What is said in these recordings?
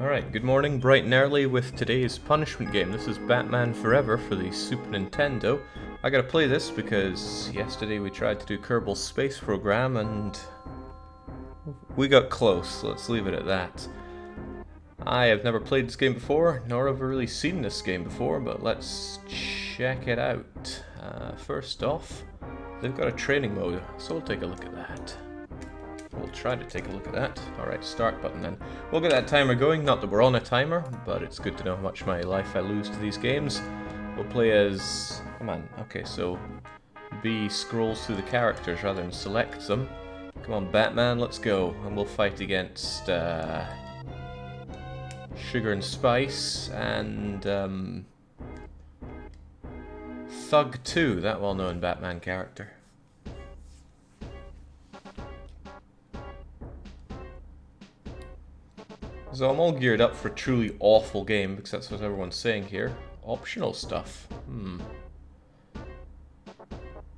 Alright, good morning, bright and early with today's punishment game. This is Batman Forever for the Super Nintendo. I gotta play this because yesterday we tried to do Kerbal Space Program and we got close, let's leave it at that. I have never played this game before, nor have I really seen this game before, but let's check it out. First off, they've got a training mode, so we'll take a look at that. We'll try to take a look at that. Alright, start button then. We'll get that timer going, not that we're on a timer, but it's good to know how much of my life I lose to these games. We'll play as... Come on, okay, so B scrolls through the characters rather than selects them. Come on, Batman, let's go. And we'll fight against Sugar and Spice and Thug 2, that well-known Batman character. So I'm all geared up for a truly awful game, because that's what everyone's saying here. Optional stuff.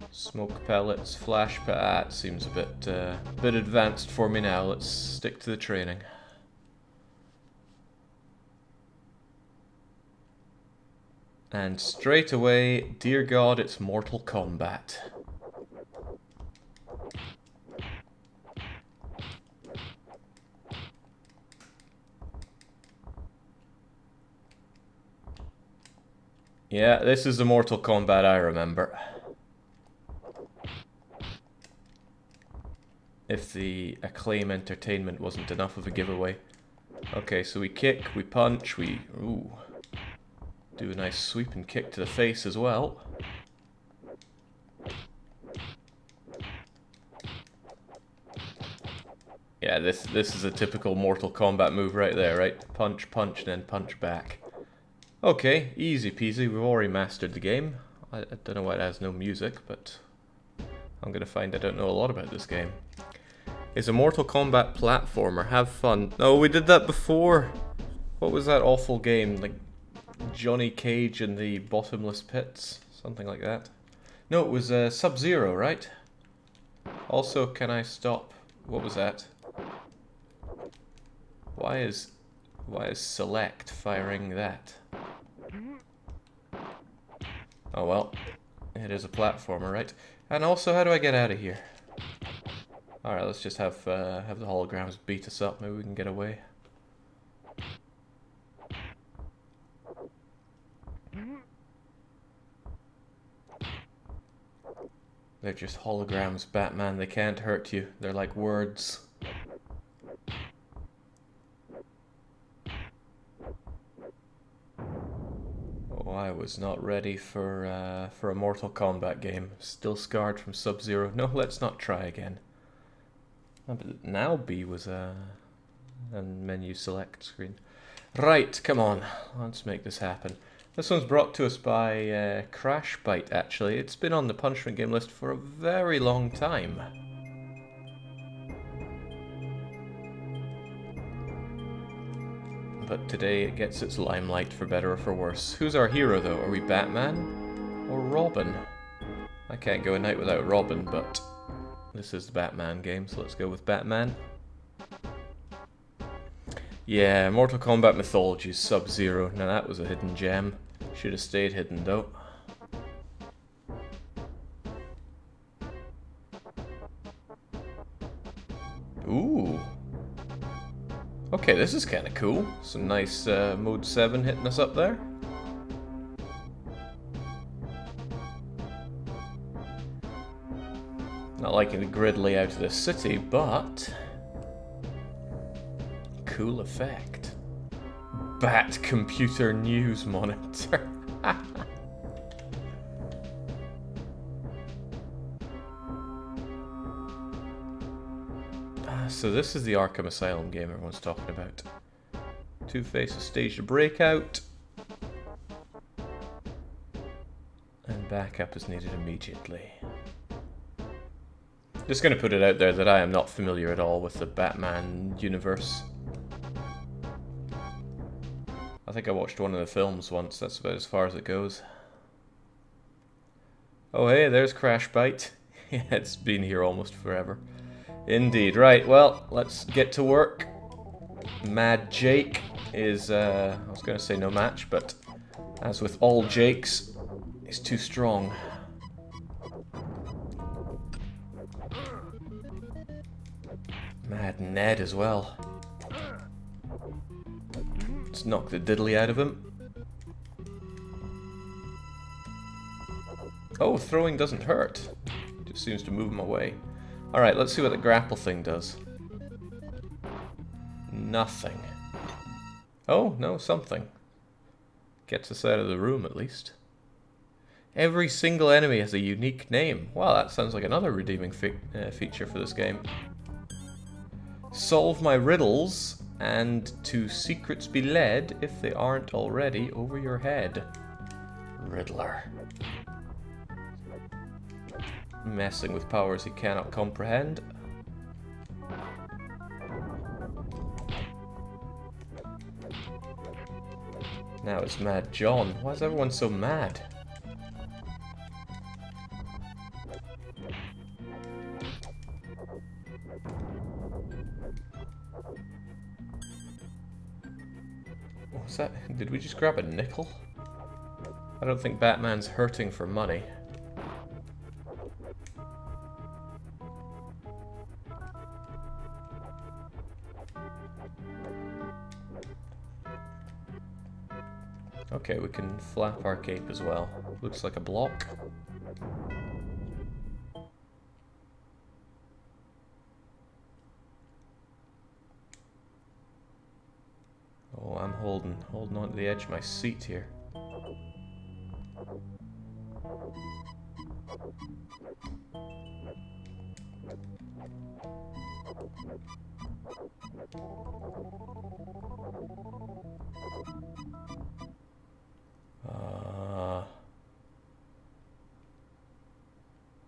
Smoke pellets, flash pad. Seems a bit advanced for me now. Let's stick to the training. And straight away, dear God, it's Mortal Kombat. Yeah, this is the Mortal Kombat I remember. If the Acclaim Entertainment wasn't enough of a giveaway. Okay, so we kick, we punch, we... Ooh. Do a nice sweep and kick to the face as well. Yeah, this is a typical Mortal Kombat move right there, right? Punch, punch, then punch back. Okay, easy peasy, we've already mastered the game. I don't know why it has no music, but I'm gonna find I don't know a lot about this game. It's a Mortal Kombat platformer, have fun. No, we did that before! What was that awful game? Like Johnny Cage in the Bottomless Pits? Something like that. No, it was Sub-Zero, right? Also, can I stop? What was that? Why is Select firing that? Oh well, it is a platformer, right? And also, how do I get out of here? Alright, let's just have the holograms beat us up, maybe we can get away. They're just holograms, Batman, they can't hurt you, they're like words. Oh, I was not ready for a Mortal Kombat game. Still scarred from Sub-Zero. No, let's not try again. Now B was a menu select screen. Right, come on. Let's make this happen. This one's brought to us by Crash Bite, actually. It's been on the punishment game list for a very long time. But today it gets its limelight, for better or for worse. Who's our hero, though? Are we Batman or Robin? I can't go a night without Robin, but this is the Batman game, so let's go with Batman. Yeah, Mortal Kombat Mythology's Sub-Zero. Now that was a hidden gem. Should have stayed hidden, though. Ooh. Okay, this is kind of cool. Some nice Mode 7 hitting us up there. Not liking the grid layout of this city, but... cool effect. Bat computer news monitor. So this is the Arkham Asylum game everyone's talking about. Two-Face has staged a breakout. And backup is needed immediately. Just going to put it out there that I am not familiar at all with the Batman universe. I think I watched one of the films once, that's about as far as it goes. Oh hey, there's Crash Bite. Yeah, it's been here almost forever. Indeed, right, well, let's get to work. Mad Jake is, I was going to say no match, but as with all Jakes, he's too strong. Mad Ned as well. Let's knock the diddly out of him. Oh, throwing doesn't hurt. Just seems to move him away. Alright, let's see what the grapple thing does. Nothing. Oh, no, something. Gets us out of the room, at least. Every single enemy has a unique name. Wow, that sounds like another redeeming feature for this game. Solve my riddles, and to secrets be led, if they aren't already, over your head. Riddler. Messing with powers he cannot comprehend. Now it's Mad John. Why is everyone so mad? What was that? Did we just grab a nickel? I don't think Batman's hurting for money. Okay, we can flap our cape as well. Looks like a block. Oh, I'm holding on to the edge of my seat here.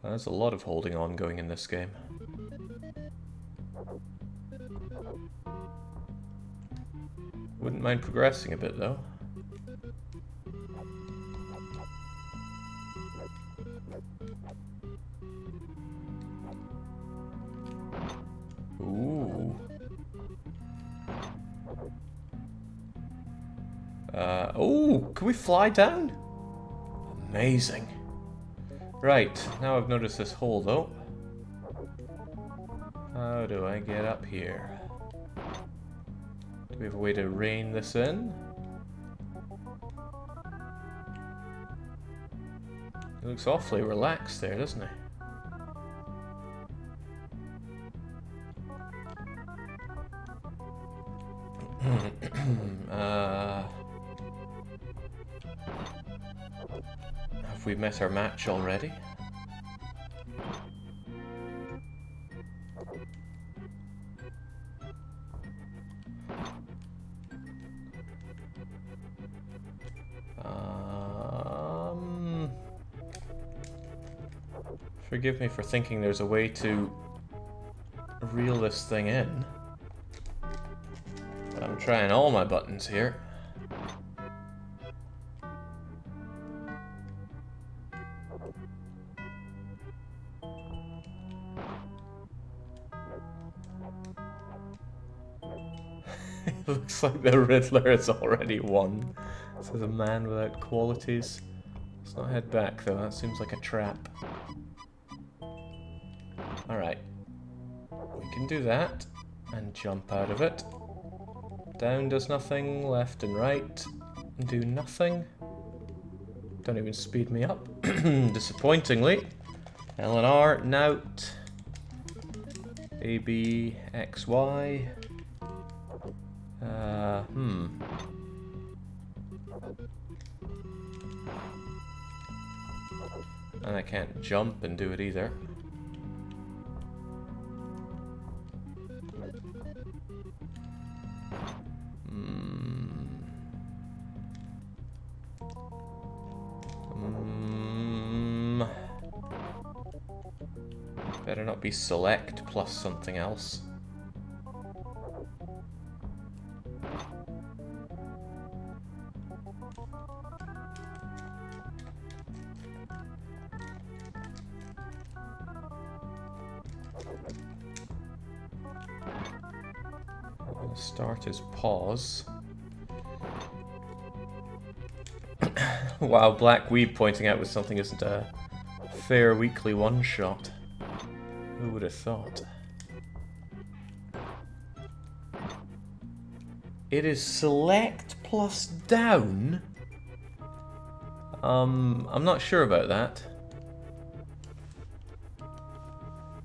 There's a lot of holding on going in this game. Wouldn't mind progressing a bit, though. Ooh. Oh, can we fly down? Amazing. Right, now I've noticed this hole, though. How do I get up here? Do we have a way to rein this in? He looks awfully relaxed there, doesn't he? Have we met our match already? Forgive me for thinking there's a way to reel this thing in. But I'm trying all my buttons here. It looks like the Riddler has already won. This is a man without qualities. Let's not head back though, that seems like a trap. Alright. We can do that and jump out of it. Down does nothing, left and right do nothing. Don't even speed me up. Disappointingly. L and R, nout. A, B, X, Y. And I can't jump and do it either. Better not be select plus something else. Start is pause. Wow, Black Weed pointing out with something isn't a fair weekly one-shot. Who would have thought? It is select plus down? I'm not sure about that.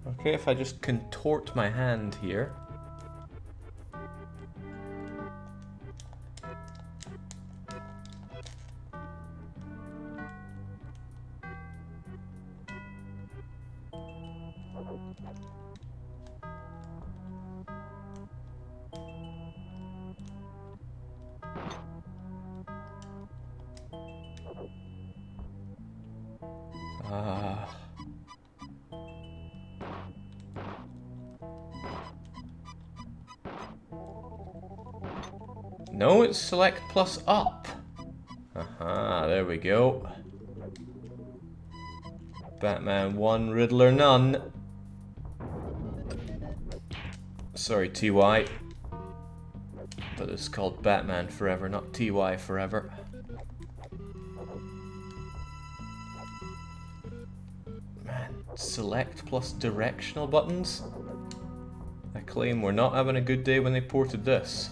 Okay, if I just contort my hand here. No, it's select plus up. Aha, there we go. Batman 1, Riddler none. Sorry, TY. But it's called Batman Forever, not TY Forever. Man, select plus directional buttons? I claim we're not having a good day when they ported this.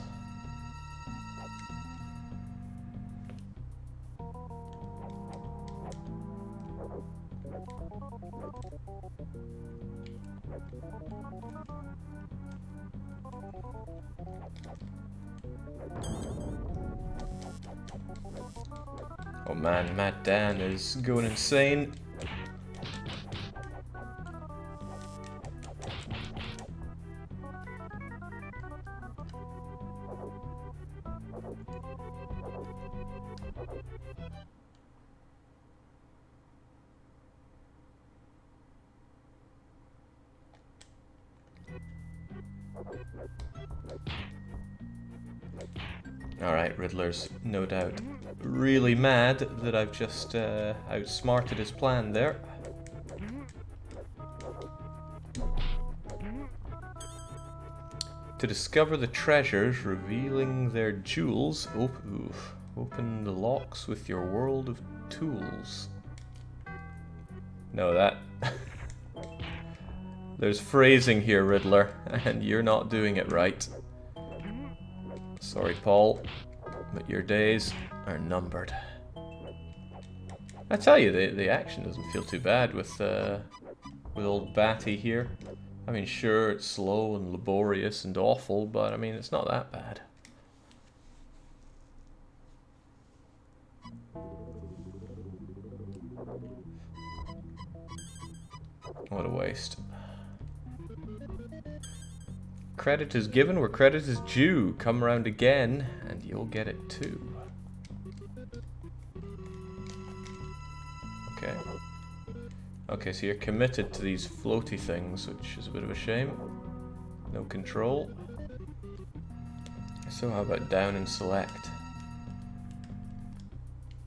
Oh man, Mad Dan is going insane. Alright, Riddler's no doubt really mad that I've just outsmarted his plan there. To discover the treasures, revealing their jewels, open the locks with your world of tools. No, that... There's phrasing here, Riddler, and you're not doing it right. Sorry, Paul, but your days are numbered. I tell you, the action doesn't feel too bad with old Batty here. I mean, sure, it's slow and laborious and awful, but I mean, it's not that bad. What a waste. Credit is given where credit is due. Come around again, and you'll get it too. Okay. Okay, so you're committed to these floaty things, which is a bit of a shame. No control. So how about down and select?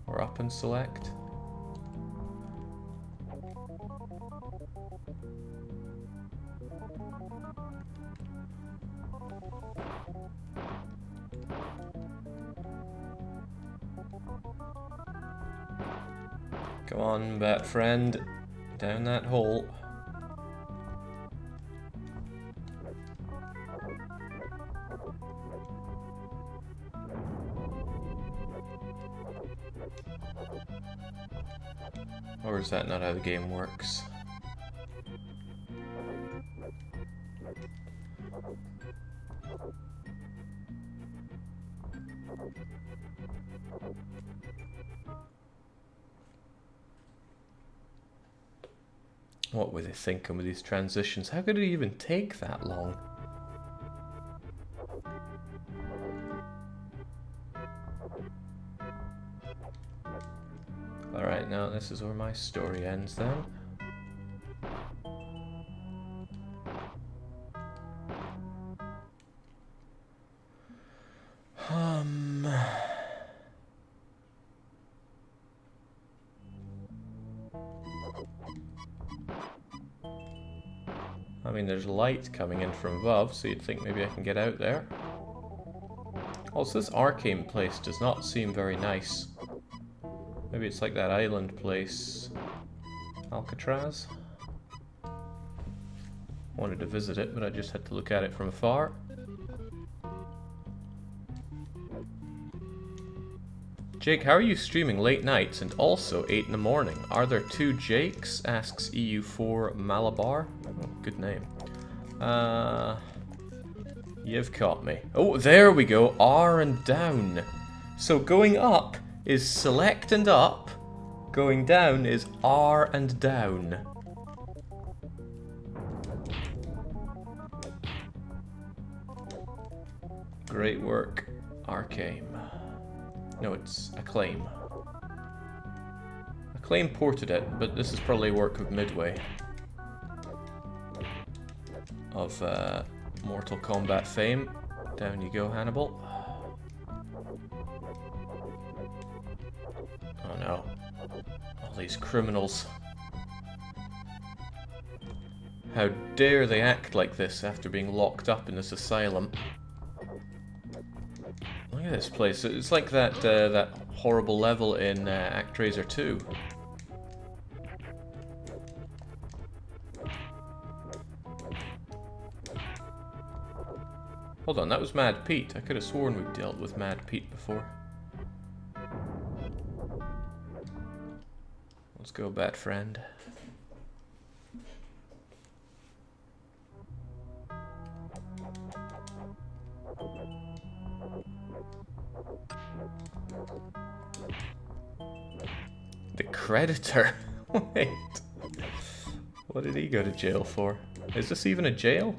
Or up and select? Come on, bat friend. Down that hole. Or is that not how the game works? What were they thinking with these transitions? How could it even take that long? Alright, now this is where my story ends then. I mean, there's light coming in from above, so you'd think maybe I can get out there. Also, this arcane place does not seem very nice. Maybe it's like that island place. Alcatraz? Wanted to visit it, but I just had to look at it from afar. Jake, how are you streaming late nights and also 8 in the morning? Are there two Jakes? Asks EU4 Malabar. Oh, good name. You've caught me. Oh, there we go. R and down. So going up is select and up. Going down is R and down. Great work, Arkham. No, it's Acclaim. Acclaim ported it, but this is probably work of Midway. Of Mortal Kombat fame. Down you go, Hannibal. Oh no. All these criminals. How dare they act like this after being locked up in this asylum. Look at this place. It's like that that horrible level in ActRaiser 2. Hold on, that was Mad Pete. I could have sworn we dealt with Mad Pete before. Let's go, Bat Friend. The Creditor? Wait. What did he go to jail for? Is this even a jail?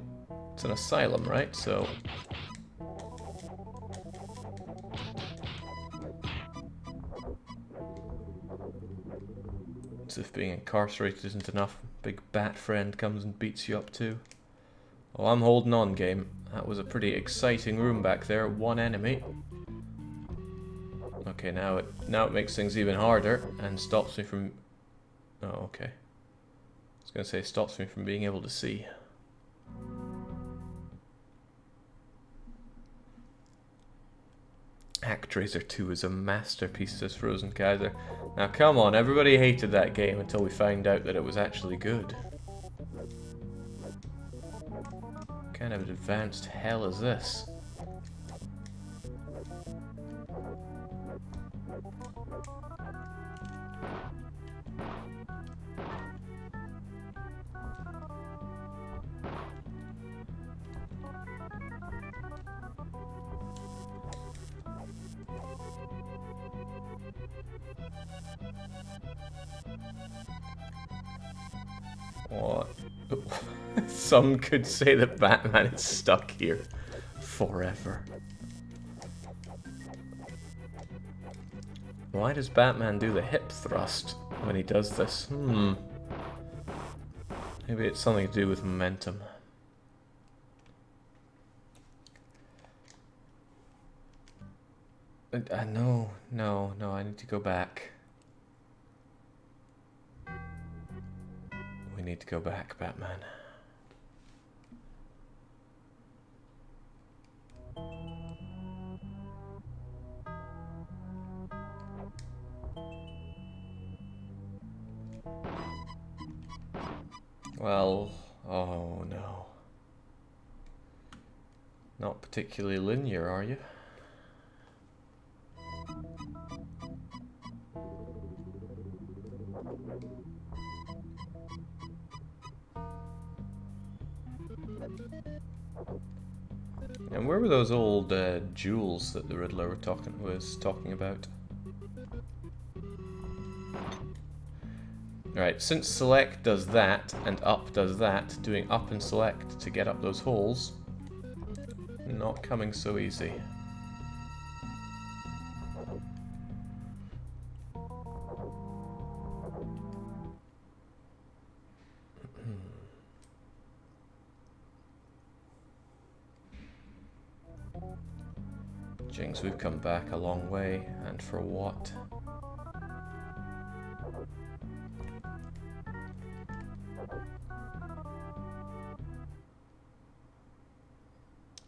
It's an asylum, right? So... as if being incarcerated isn't enough. Big Bat Friend comes and beats you up too. Oh, I'm holding on, game. That was a pretty exciting room back there. One enemy. Okay, now it makes things even harder and stops me from... oh, okay. I was gonna say stops me from being able to see. ActRaiser 2 is a masterpiece, says Frozen Kaiser. Now come on, everybody hated that game until we found out that it was actually good. What kind of advanced hell is this? What? Some could say that Batman is stuck here forever. Why does Batman do the hip thrust when he does this? Maybe it's something to do with momentum. No, I need to go back. We need to go back, Batman. Well, oh no. Not particularly linear, are you? And where were those old jewels that the Riddler was talking about? Right, since select does that and up does that, doing up and select to get up those holes, not coming so easy. Jinx, we've come back a long way, and for what?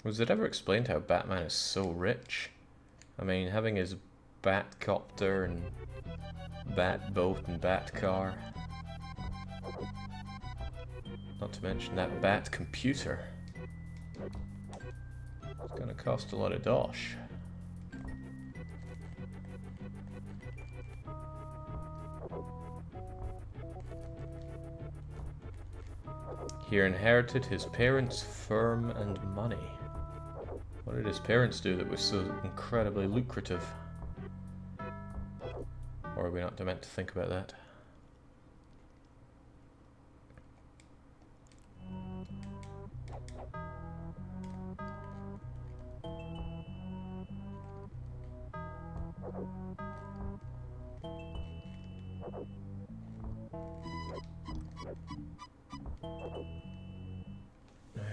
Was it ever explained how Batman is so rich? I mean, having his Batcopter and Batboat and Batcar. Not to mention that Bat computer. It's gonna cost a lot of dosh. He inherited his parents' firm and money. What did his parents do that was so incredibly lucrative? Or are we not meant to think about that?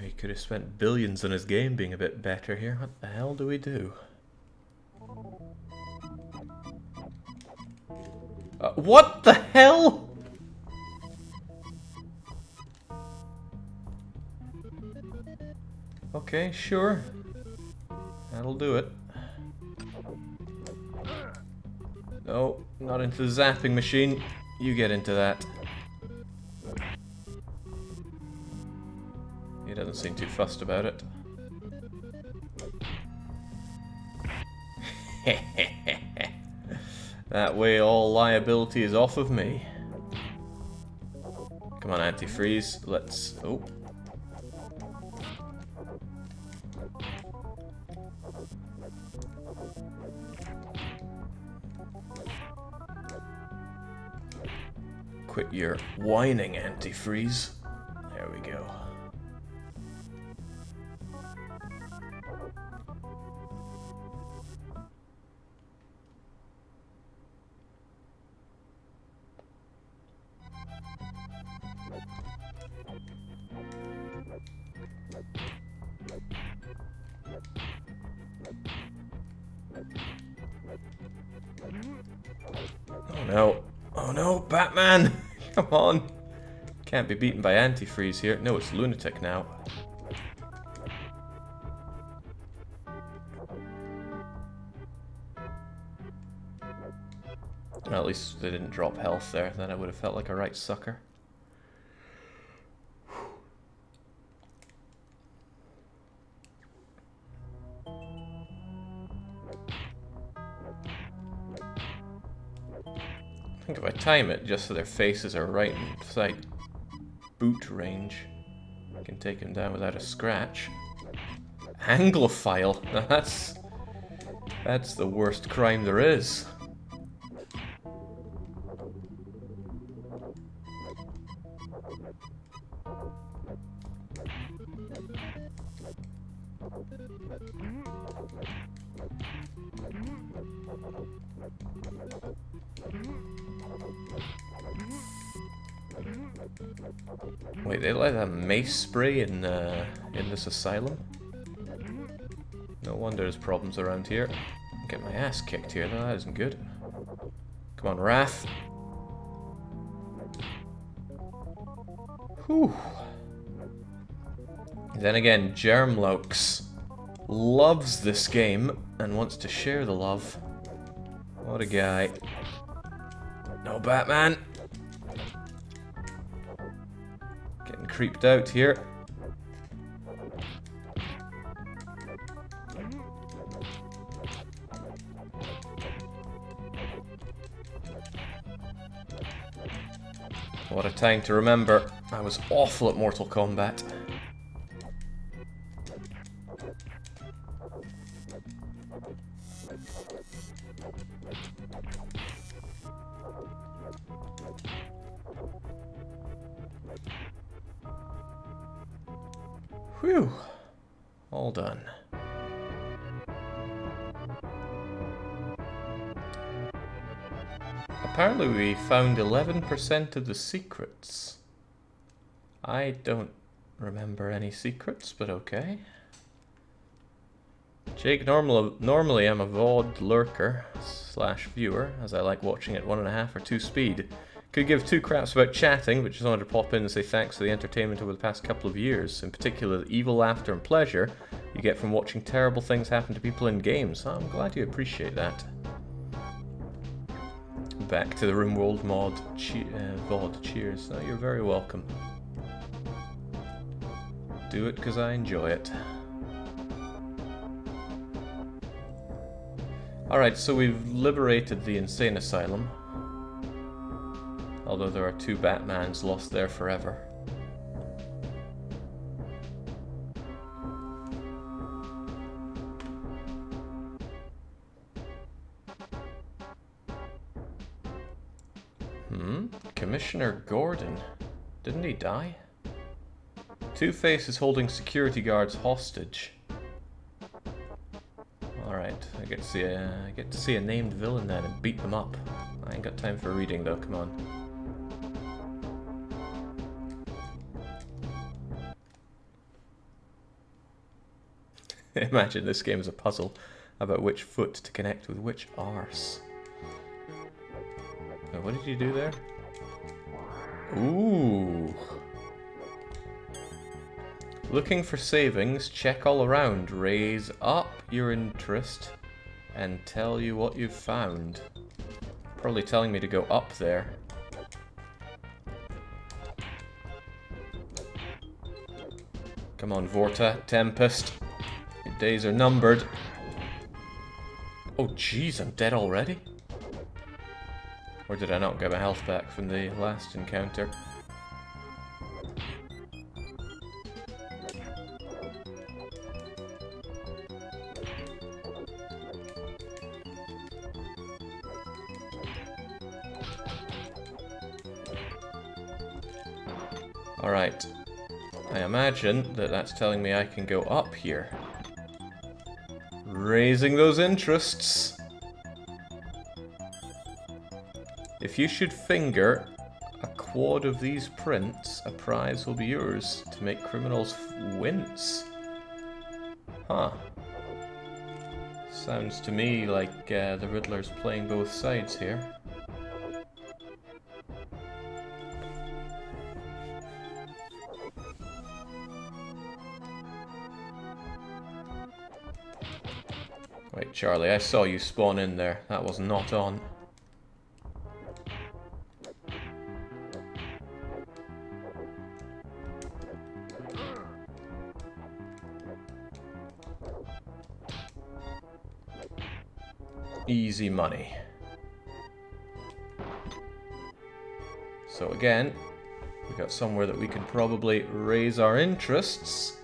He could have spent billions on his game being a bit better here. What the hell do we do? What the hell? Okay, sure. That'll do it. No, not into the zapping machine. You get into that. He doesn't seem too fussed about it. That way all liability is off of me. Come on, antifreeze. Let's... Oh. Quit your whining, antifreeze. There we go. Oh no. Oh no, Batman! Come on! Can't be beaten by antifreeze here. No, it's lunatic now. Well, at least they didn't drop health there, then I would have felt like a right sucker. I think if I time it just so their faces are right inside boot range, I can take him down without a scratch. Anglophile? Now that's the worst crime there is. Wait, they let a mace spray in this asylum? No wonder there's problems around here. I'm getting my ass kicked here, though. That isn't good. Come on, Wrath. Whew. Then again, Germlokes loves this game and wants to share the love. What a guy. No, Batman. Getting creeped out here. What a time to remember. I was awful at Mortal Kombat. Whew. All done. Apparently we found 11% of the secrets. I don't remember any secrets, but okay. Jake, normally I'm a VOD lurker / viewer, as I like watching at 1.5 or 2 speed. Could give 2 craps about chatting, but just wanted to pop in and say thanks for the entertainment over the past couple of years, in particular the evil laughter and pleasure you get from watching terrible things happen to people in games. I'm glad you appreciate that. Back to the RimWorld VOD. Cheers. No, you're very welcome. Do it because I enjoy it. Alright, so we've liberated the insane asylum. Although there are 2 Batmans lost there forever. Commissioner Gordon. Didn't he die? Two-Face is holding security guards hostage. Alright, I get to see a named villain then and beat them up. I ain't got time for reading though, come on. Imagine this game is a puzzle about which foot to connect with which arse. Now, what did you do there? Ooh. Looking for savings, check all around, raise up your interest, and tell you what you've found. Probably telling me to go up there. Come on, Vorta, Tempest. Your days are numbered. Oh jeez, I'm dead already? Or did I not get my health back from the last encounter? Alright. I imagine that that's telling me I can go up here. Raising those interests. If you should finger a quad of these prints, a prize will be yours to make criminals wince. Huh. Sounds to me like the Riddler's playing both sides here. Wait, Charlie, I saw you spawn in there. That was not on. Easy money. So again, we got somewhere that we can probably raise our interests.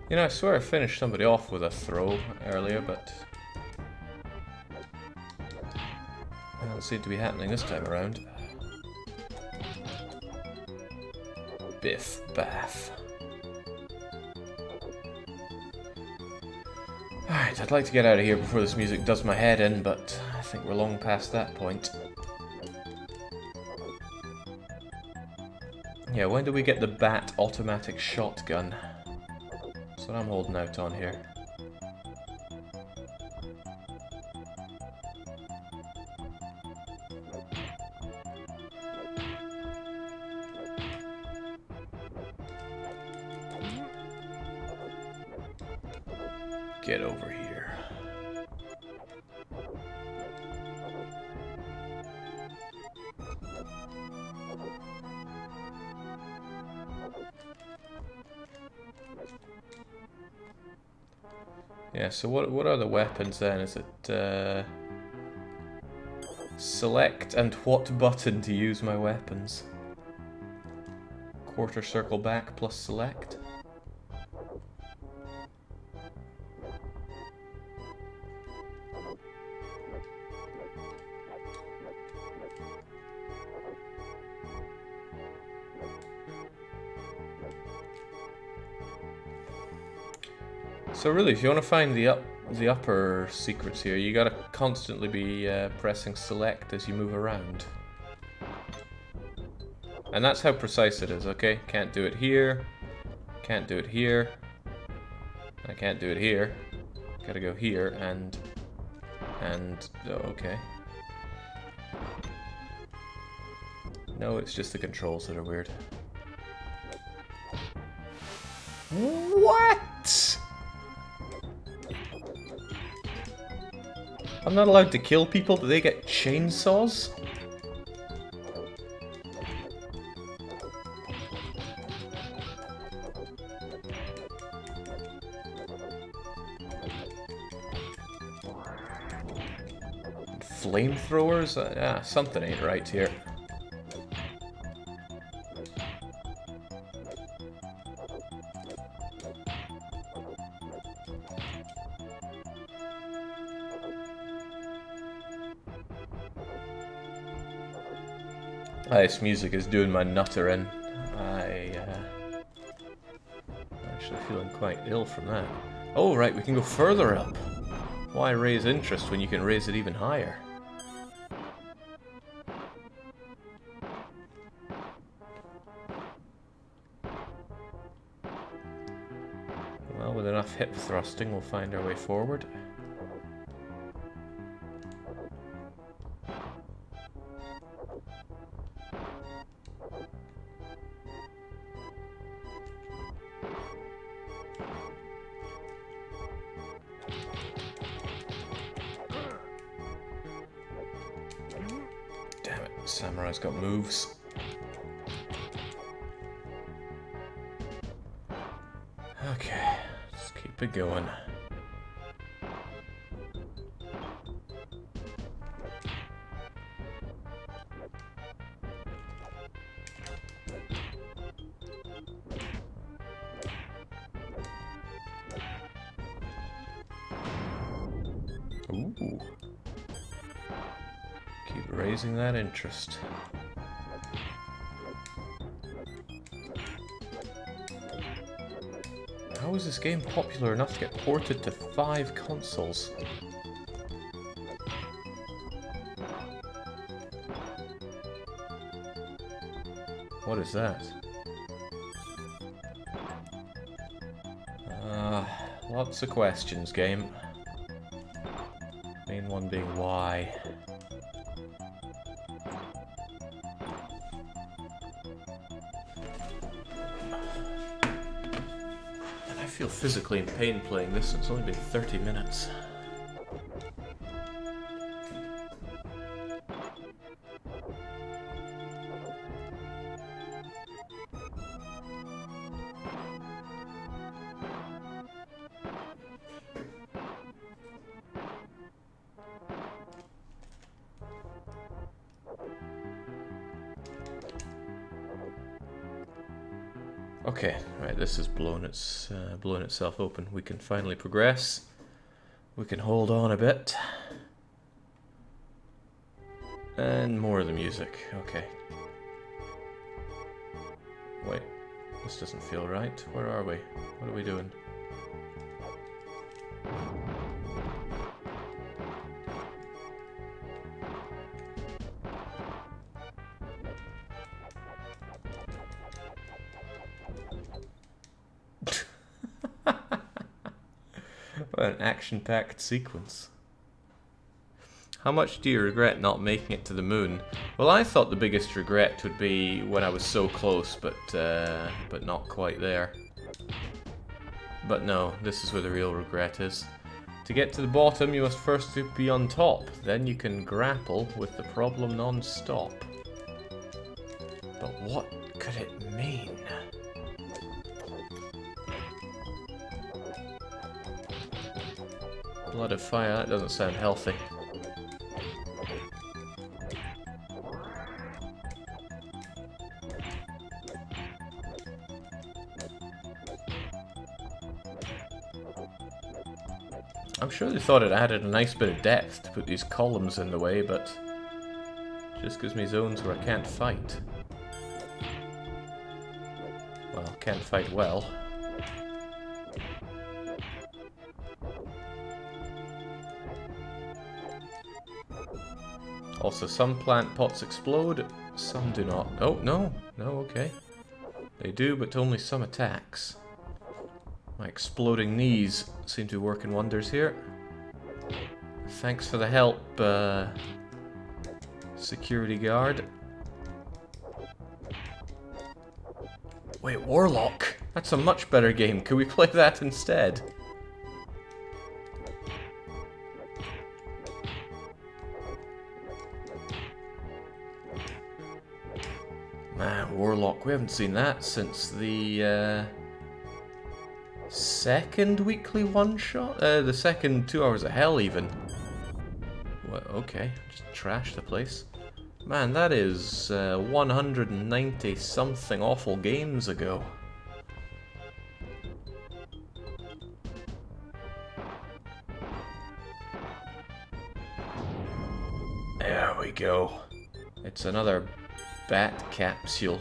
You know, I swear I finished somebody off with a throw earlier, but it doesn't seem to be happening this time around. Biff Baff. Alright, I'd like to get out of here before this music does my head in, but I think we're long past that point. Yeah, when do we get the Bat automatic shotgun? That's what I'm holding out on here. Get over here. Yeah, so what are the weapons then? Is it select and what button to use my weapons? Quarter circle back plus select? So really, if you want to find the upper secrets here, you gotta constantly be pressing select as you move around. And that's how precise it is, okay? Can't do it here. Can't do it here. I can't do it here. Gotta go here and... oh, okay. No, it's just the controls that are weird. What? I'm not allowed to kill people? Do they get chainsaws? Flamethrowers? Something ain't right here. This music is doing my nutter in. I'm actually feeling quite ill from that. Oh, right, we can go further up. Why raise interest when you can raise it even higher? Well, with enough hip thrusting, we'll find our way forward. Damn it, Samurai's got moves. Okay, let's keep it going. Ooh. Keep raising that interest. How is this game popular enough to get ported to 5 consoles? What is that? Lots of questions, game. Main one being why. And I feel physically in pain playing this. It's only been 30 minutes. Okay, right, this has blown itself open. We can finally progress. We can hold on a bit. And more of the music, okay. Wait, this doesn't feel right. Where are we? What are we doing? What an action-packed sequence. How much do you regret not making it to the moon? Well, I thought the biggest regret would be when I was so close, but not quite there. But no, this is where the real regret is. To get to the bottom, you must first be on top. Then you can grapple with the problem non-stop. But what could it mean? Blood of fire, that doesn't sound healthy. I'm sure they thought it added a nice bit of depth to put these columns in the way, but it just gives me zones where I can't fight. Well, can't fight well. Also, some plant pots explode, Some do not. Oh, no. No, okay. They do, but only some attacks. My exploding knees seem to be working wonders here. Thanks for the help, security guard. Wait, Warlock? That's a much better game. Could we play that instead? Man, Warlock, we haven't seen that since the second weekly one-shot? The second 2 Hours of Hell, even. Well, okay, just trash the place. Man, that is 190-something awful games ago. There we go. It's another bat capsule.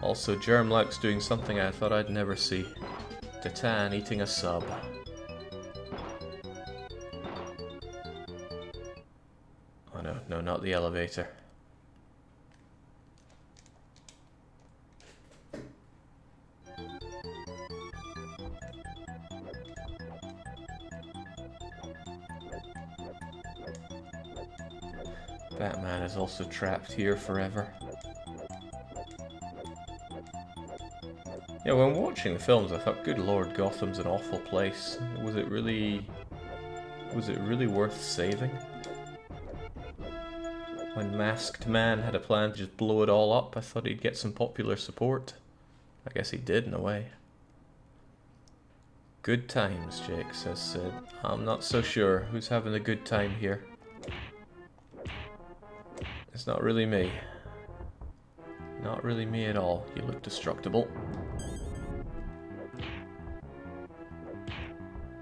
Also, Germlock's doing something I thought I'd never see. Titan eating a sub. Oh no, no, not the elevator. Batman is also trapped here forever. Yeah, when watching the films, I thought, good lord, Gotham's an awful place. Was it really worth saving? When Masked Man had a plan to just blow it all up, I thought he'd get some popular support. I guess he did, in a way. Good times, Jake says Sid. I'm not so sure. Who's having a good time here? It's not really me. Not really me at all. You look destructible.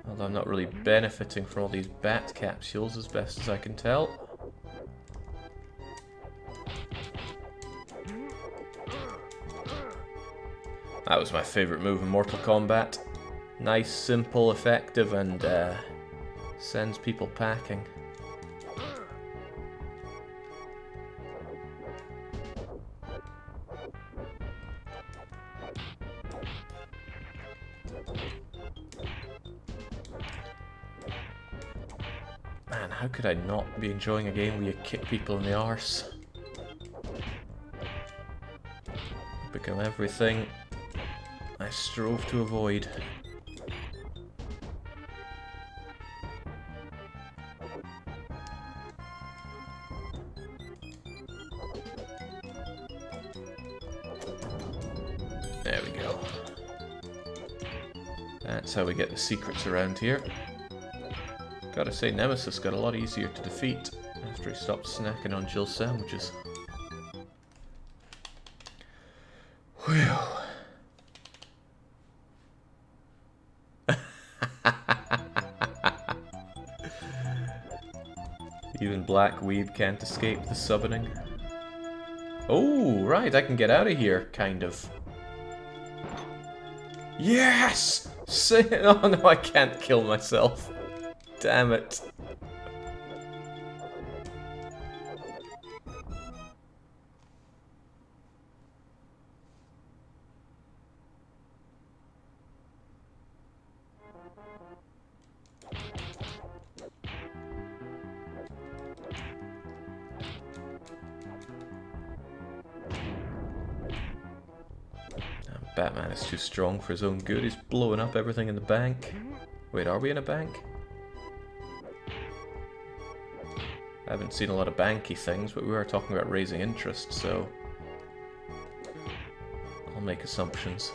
Although I'm not really benefiting from all these bat capsules as best as I can tell. That was my favourite move in Mortal Kombat. Nice, simple, effective, and sends people packing. Man, how could I not be enjoying a game where you kick people in the arse? Become everything I strove to avoid. There we go. That's how we get the secrets around here. Gotta say, Nemesis got a lot easier to defeat after he stopped snacking on Jill's sandwiches. Whew. Even Black Weeb can't escape the summoning. Oh, right, I can get out of here, kind of. Yes! Oh no, I can't kill myself. Damn it. Batman is too strong for his own good. He's blowing up everything in the bank. Wait, are we in a bank? I haven't seen a lot of banky things, but we are talking about raising interest, so I'll make assumptions.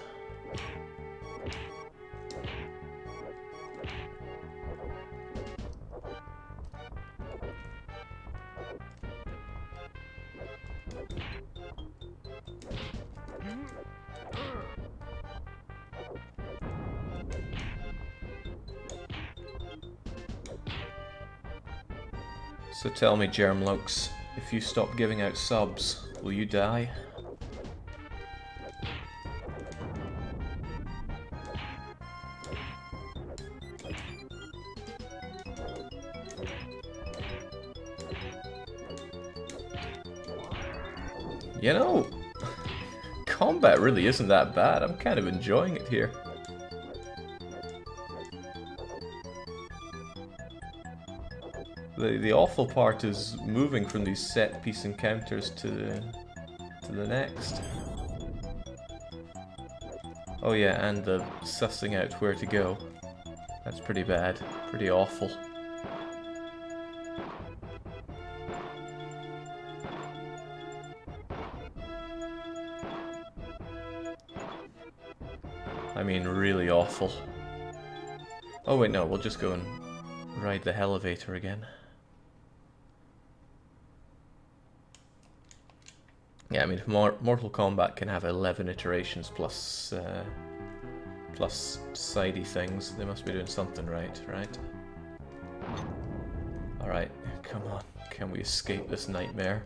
So tell me, Germlokes, if you stop giving out subs, will you die? You know, combat really isn't that bad. I'm kind of enjoying it here. The awful part is moving from these set piece encounters to the next. Oh yeah, and the sussing out where to go. That's pretty bad. Pretty awful. I mean, really awful. Oh wait, no, we'll just go and ride the elevator again. Yeah, I mean, if Mortal Kombat can have 11 iterations plus sidey things, they must be doing something right, right? Alright, come on. Can we escape this nightmare?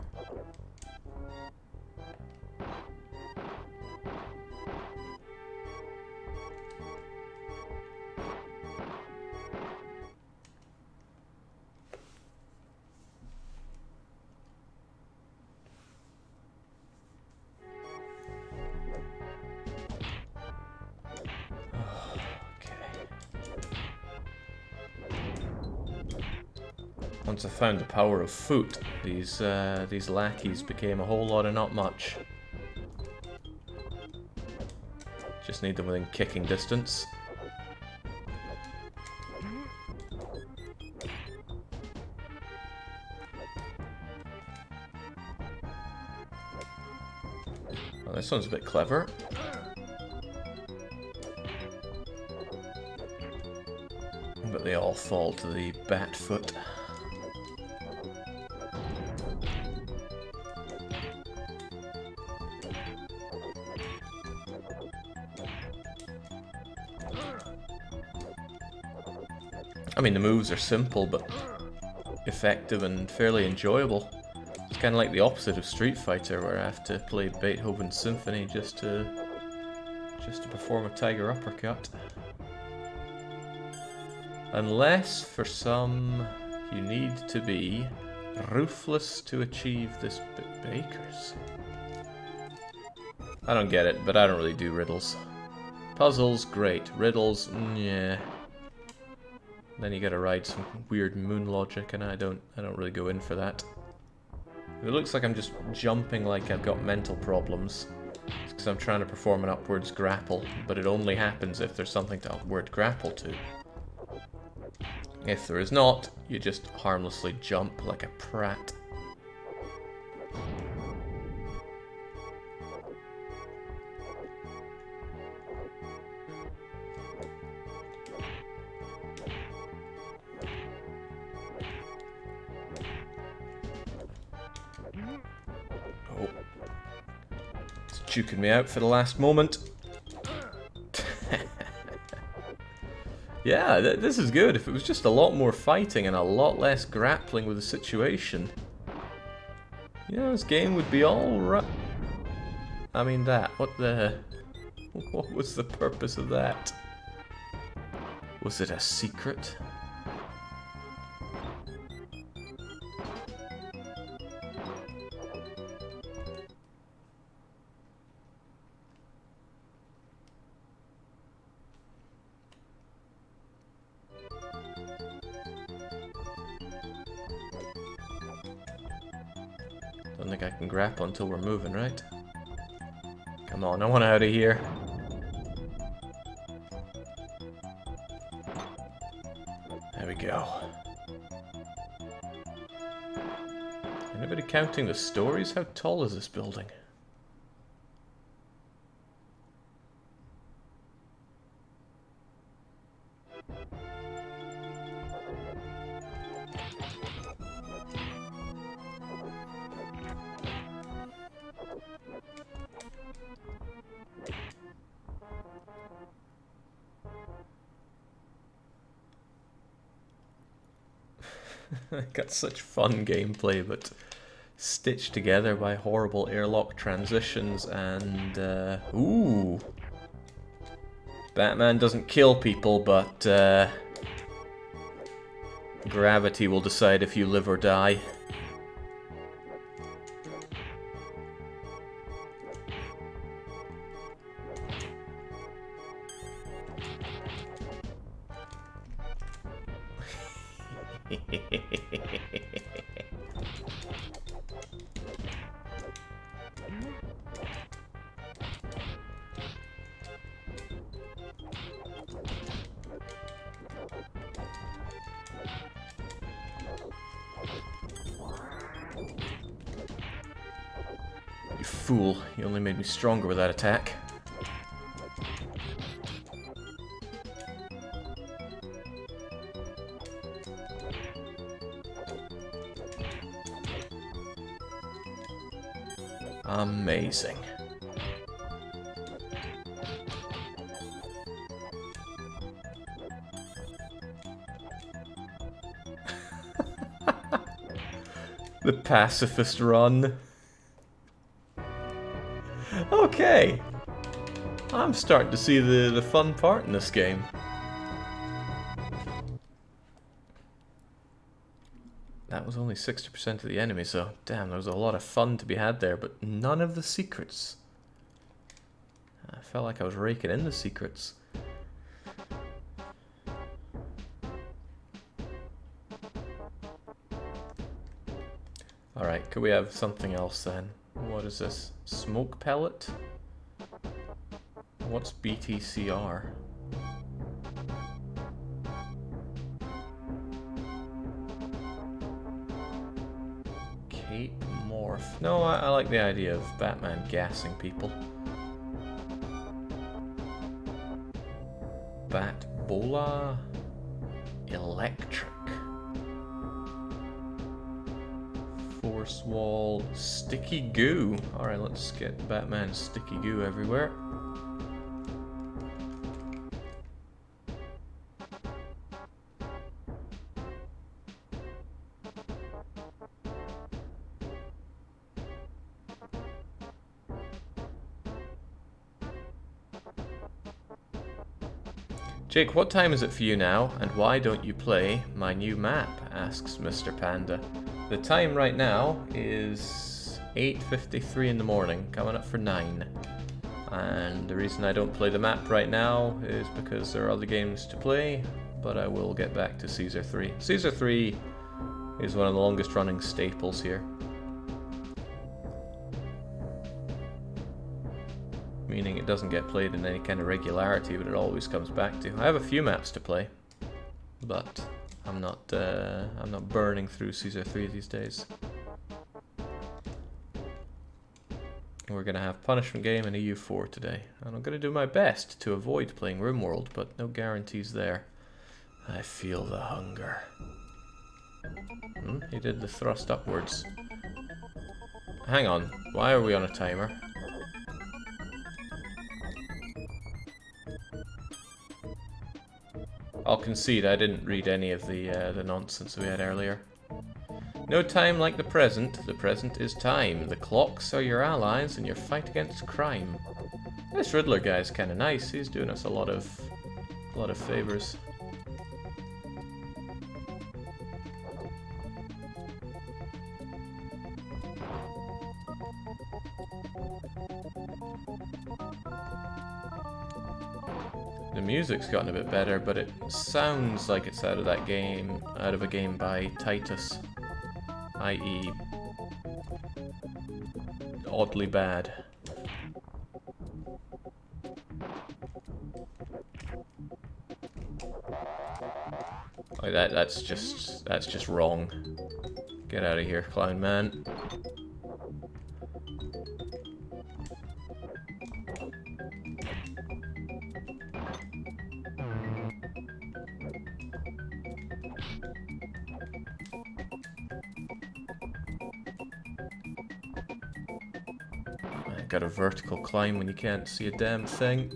Once I found the power of foot, these lackeys became a whole lot of not much. Just need them within kicking distance. Well, this one's a bit clever. But they all fall to the bat foot. I mean, the moves are simple, but effective and fairly enjoyable. It's kind of like the opposite of Street Fighter, where I have to play Beethoven's Symphony just to perform a tiger uppercut. Unless, for some, you need to be ruthless to achieve this bakers. I don't get it, but I don't really do riddles. Puzzles, great. Riddles, yeah. Then you gotta ride some weird moon logic, and I don't really go in for that. If it looks like I'm just jumping like I've got mental problems, it's because I'm trying to perform an upwards grapple, but it only happens if there's something to upward grapple to. If there is not, you just harmlessly jump like a prat. Oh. It's juking me out for the last moment. Yeah, this is good. If it was just a lot more fighting and a lot less grappling with the situation, you know, this game would be alright. I mean what was the purpose of that? Was it a secret? Don't think I can grapple until we're moving, right? Come on, I want out of here. There we go. Anybody counting the stories? How tall is this building? Got such fun gameplay, but stitched together by horrible airlock transitions and, ooh. Batman doesn't kill people, but, gravity will decide if you live or die. You fool, you only made me stronger with that attack. Amazing. The pacifist run. Okay. I'm starting to see the fun part in this game. That was only 60% of the enemy, so damn, there was a lot of fun to be had there, but none of the secrets. I felt like I was raking in the secrets. Alright, could we have something else then? What is this? Smoke pellet? What's BTCR? Cape morph. No, I like the idea of Batman gassing people. Bat bola. Electric. Force wall. Sticky goo. Alright, let's get Batman's sticky goo everywhere. Jake, what time is it for you now, and why don't you play my new map? Asks Mr. Panda. The time right now is 8:53 in the morning, coming up for 9. And the reason I don't play the map right now is because there are other games to play, but I will get back to Caesar 3. Caesar 3 is one of the longest running staples here. Meaning it doesn't get played in any kind of regularity, but it always comes back to. I have a few maps to play, but I'm not burning through Caesar 3 these days. We're gonna have Punishment Game and EU4 today, and I'm gonna do my best to avoid playing RimWorld, but no guarantees there. I feel the hunger. He did the thrust upwards. Hang on, why are we on a timer? I'll concede I didn't read any of the nonsense we had earlier. No time like the present is time. The clocks are your allies in your fight against crime. This Riddler guy's kinda nice, he's doing us a lot of favors. The music's gotten a bit better, but it sounds like it's out of that game, out of a game by Titus, i.e. oddly bad. Like that's just wrong. Get out of here, clown man. Got a vertical climb when you can't see a damn thing.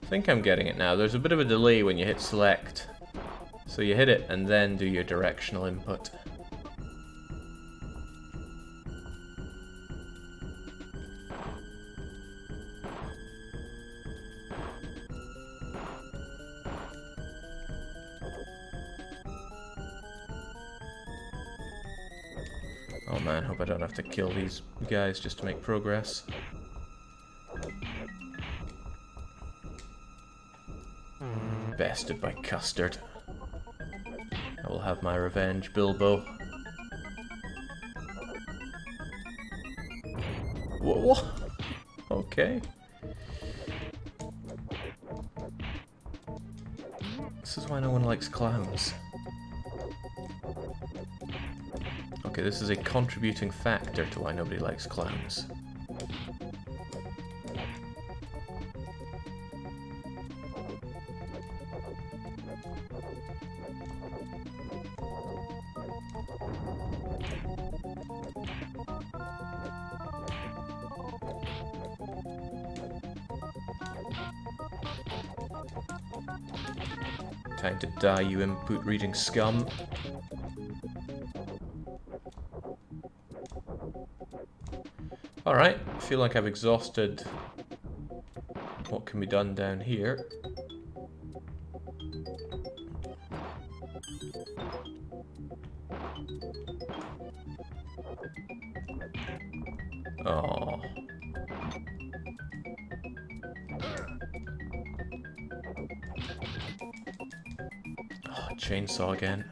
I think I'm getting it now. There's a bit of a delay when you hit select. So you hit it and then do your directional input. Oh man, hope I don't have to kill these guys just to make progress. bested by Custard. I will have my revenge, Bilbo. Whoa. Okay. This is why no one likes clowns. Okay, this is a contributing factor to why nobody likes clowns. Time to die, you input reading scum. Alright, I feel like I've exhausted what can be done down here. Oh. Oh, chainsaw again.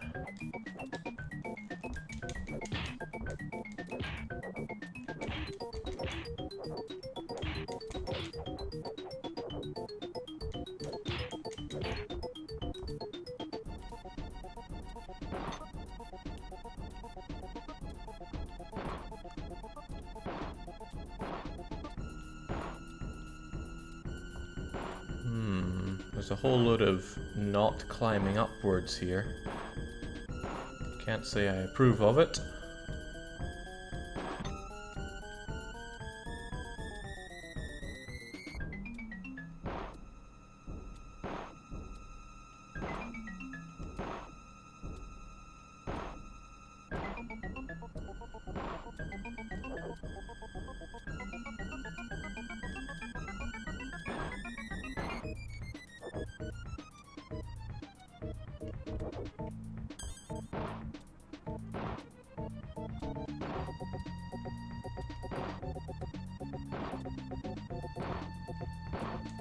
There's a whole load of not climbing upwards here. Can't say I approve of it.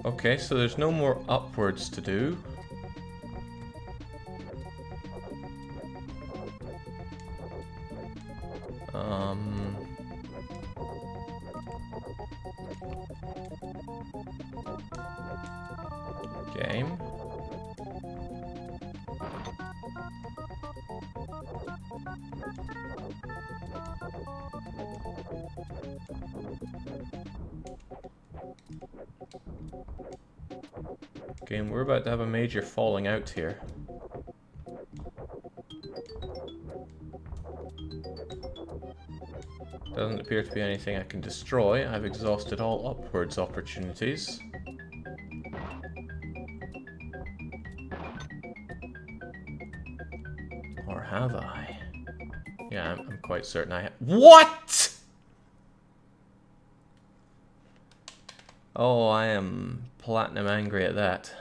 Okay, so there's no more upwards to do. Game. Game, we're about to have a major falling out here. Doesn't appear to be anything I can destroy. I've exhausted all upwards opportunities. Or have I? Yeah, I'm quite certain I have. What?! Oh, I am platinum angry at that.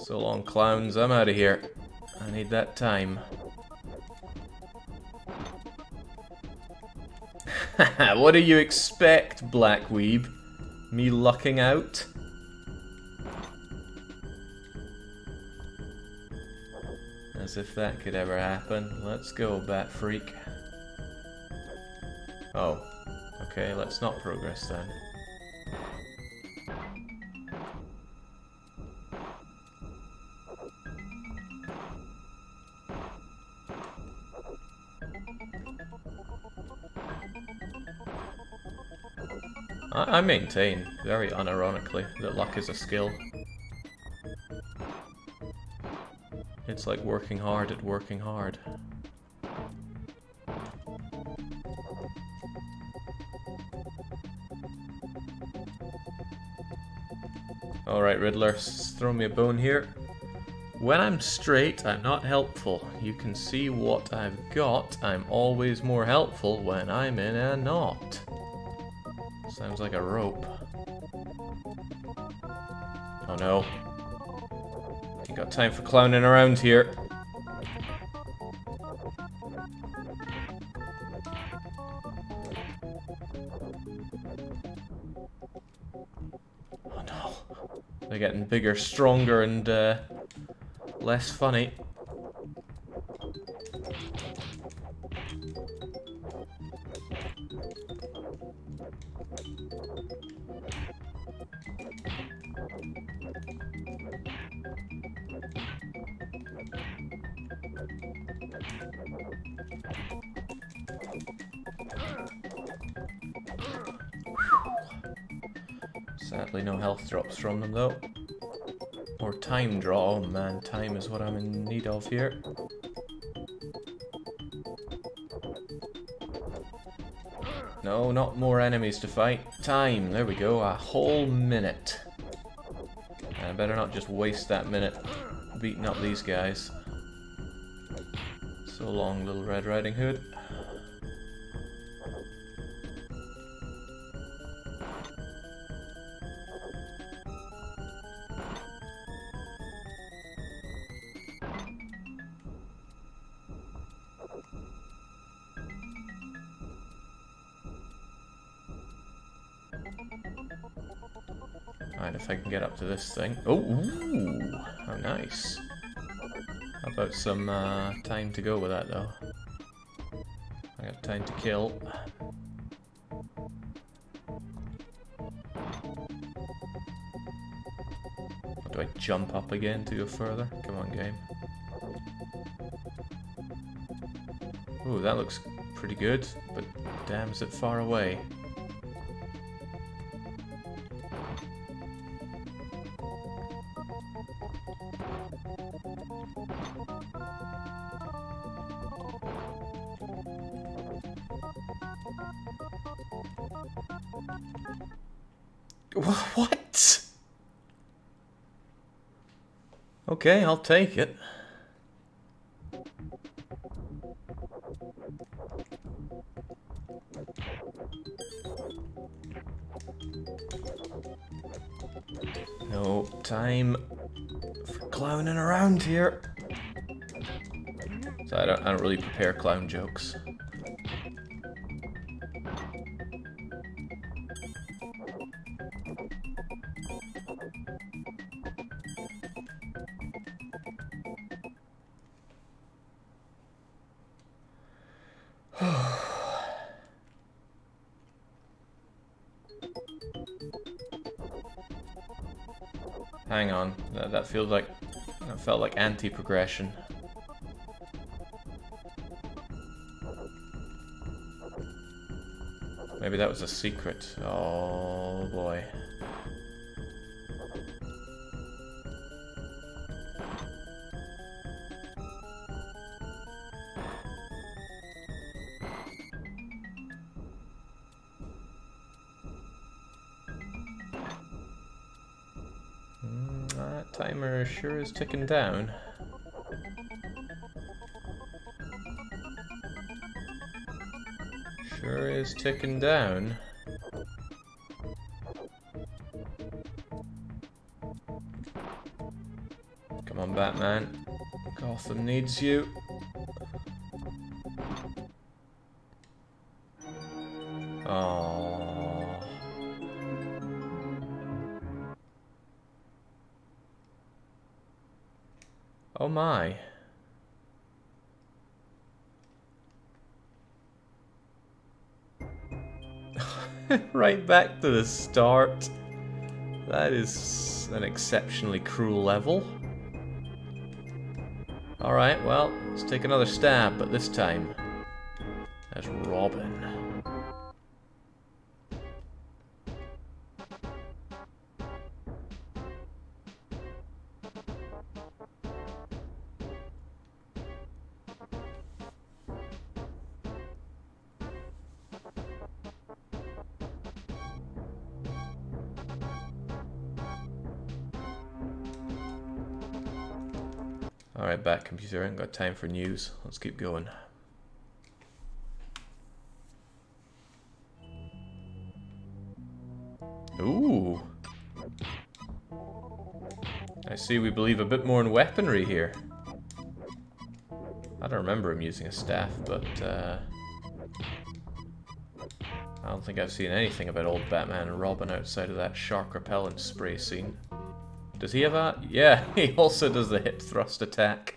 So long, clowns. I'm out of here. I need that time. What do you expect, Black Weeb? Me lucking out? As if that could ever happen. Let's go, Bat Freak. Oh. Okay, let's not progress then. I maintain, very unironically, that luck is a skill. It's like working hard at working hard. Alright, Riddler, throw me a bone here. When I'm straight, I'm not helpful. You can see what I've got. I'm always more helpful when I'm in a knot. Sounds like a rope. Oh no. Ain't got time for clowning around here. They're getting bigger, stronger, and less funny. Sadly, no health drops from them, though. Or time draw. Oh man, time is what I'm in need of here. No, not more enemies to fight. Time, there we go, a whole minute. And I better not just waste that minute beating up these guys. So long, Little Red Riding Hood. Alright, if I can get up to this thing. Oh, ooh, how nice. How about some time to go with that, though? I got time to kill. Do I jump up again to go further? Come on, game. Ooh, that looks pretty good, but damn, is it far away. What? Okay, I'll take it. No time for clowning around here. So I don't really prepare clown jokes. Hang on, that feels like, that felt like anti-progression. Maybe that was a secret. Oh boy. That timer sure is ticking down. Sure is ticking down. Come on, Batman. Gotham needs you. Oh. Oh my. Right back to the start. That is an exceptionally cruel level. Alright, well, let's take another stab, but this time as Robin. Alright, back computer, I ain't got time for news. Let's keep going. Ooh. I see we believe a bit more in weaponry here. I don't remember him using a staff, but I don't think I've seen anything about old Batman and Robin outside of that shark repellent spray scene. Does he have a... Yeah, he also does the hip thrust attack.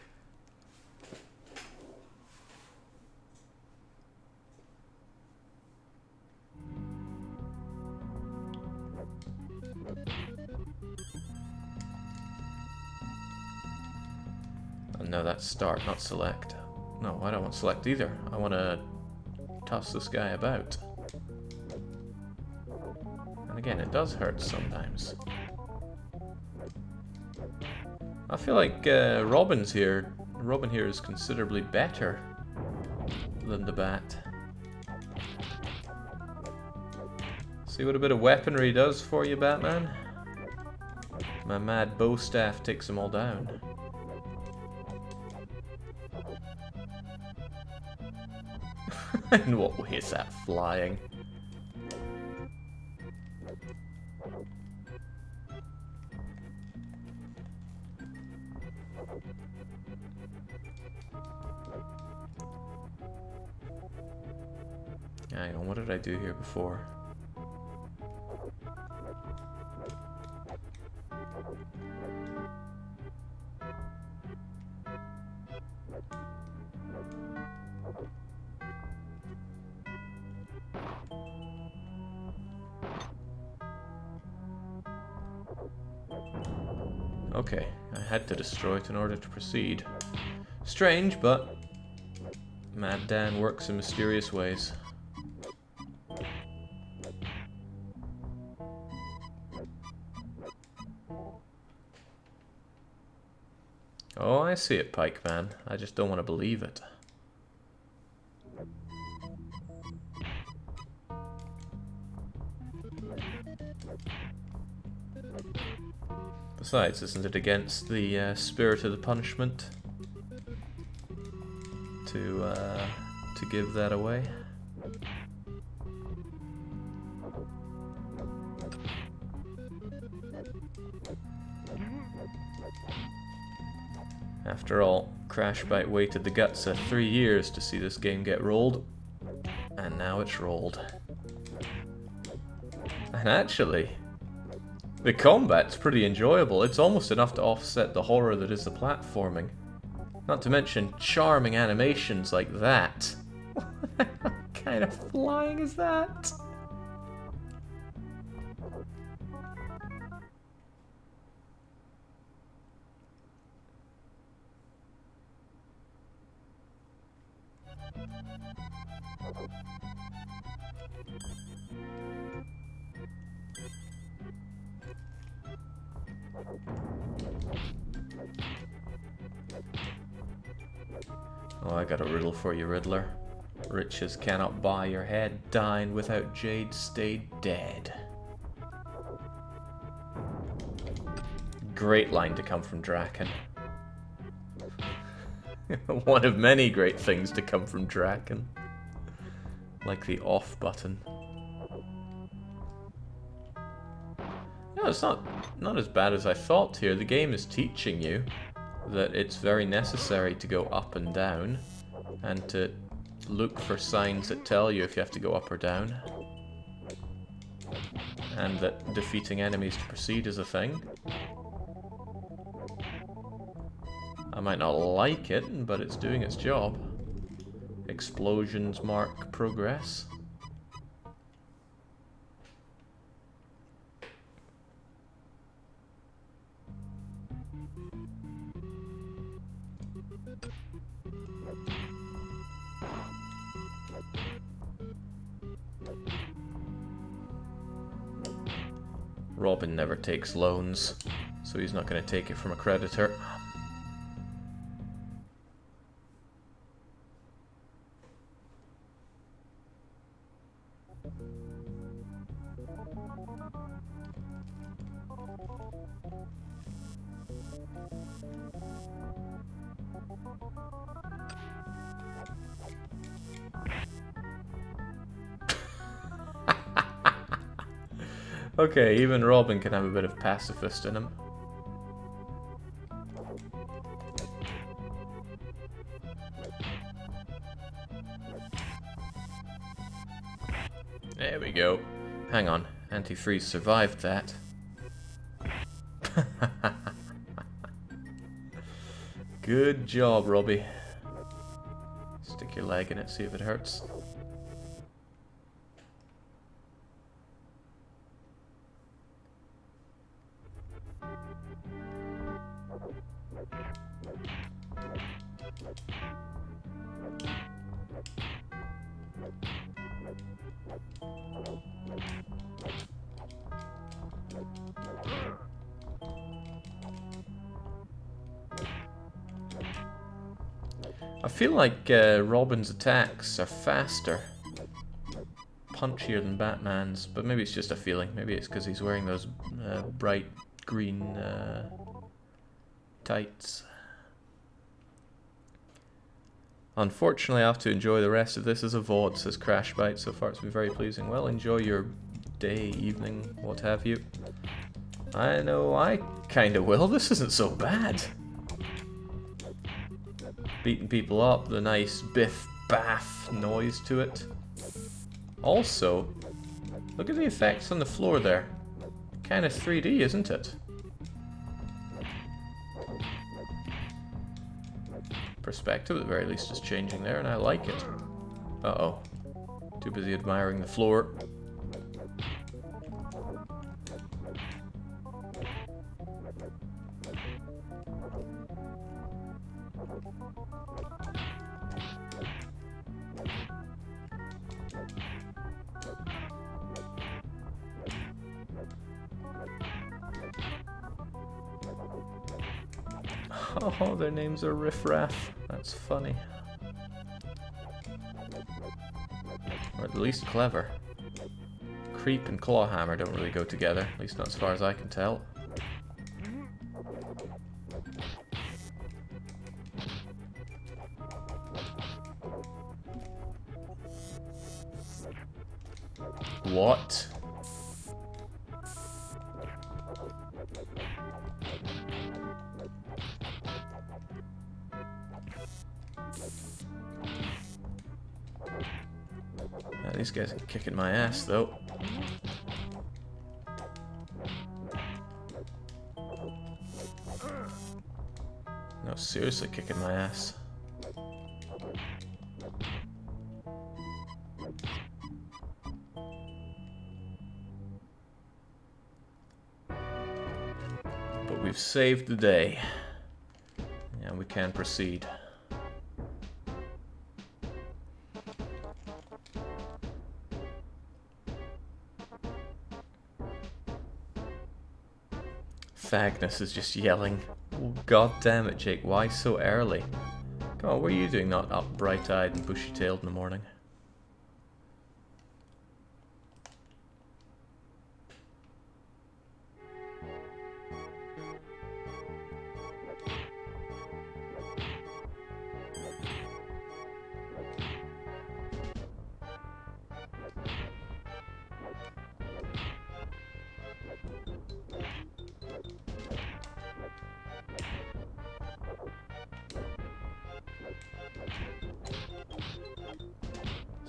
Oh, no, that's start, not select. No, I don't want select either. I want to toss this guy about. And again, it does hurt sometimes. I feel like Robin here is considerably better than the Bat. See what a bit of weaponry does for you, Batman? My mad bow staff takes them all down. In what way is that flying? Hang on, what did I do here before? Okay, I had to destroy it in order to proceed. Strange, but Mad Dan works in mysterious ways. Oh, I see it, Pike Man. I just don't want to believe it. Besides, isn't it against the spirit of the punishment to give that away? After all, Crashbite waited the guts of 3 years to see this game get rolled, and now it's rolled. And actually, the combat's pretty enjoyable. It's almost enough to offset the horror that is the platforming. Not to mention charming animations like that. What kind of flying is that? Oh, I got a riddle for you, Riddler. Riches cannot buy your head, dying without jade stayed dead. Great line to come from Draken. One of many great things to come from Draken. Like the off button. No, it's not as bad as I thought here. The game is teaching you that it's very necessary to go up and down, and to look for signs that tell you if you have to go up or down, and that defeating enemies to proceed is a thing. I might not like it, but it's doing its job. Explosions mark progress. Robin never takes loans, so he's not going to take it from a creditor. Okay, even Robin can have a bit of pacifist in him. There we go. Hang on, Antifreeze survived that. Good job, Robbie. Stick your leg in it, see if it hurts. I feel like Robin's attacks are faster, punchier than Batman's, but maybe it's just a feeling. Maybe it's because he's wearing those bright green tights. Unfortunately, I have to enjoy the rest of this as a VOD, says Crashbite. So far it's been very pleasing. Well, enjoy your day, evening, what have you. I know I kinda will. This isn't so bad. Beating people up, the nice biff baff noise to it. Also, look at the effects on the floor there. Kinda 3D, isn't it? Perspective at the very least is changing there, and I like it. Uh-oh. Too busy admiring the floor. Oh, their names are Riff Raff. That's funny. Or at least clever. Creep and Clawhammer don't really go together, at least not as far as I can tell. What? These guys are kicking my ass, though. No, seriously kicking my ass. But we've saved the day. And we can proceed. Fagnus is just yelling. Oh, God damn it, Jake, why so early? Come on, what are you doing not up bright-eyed and bushy-tailed in the morning?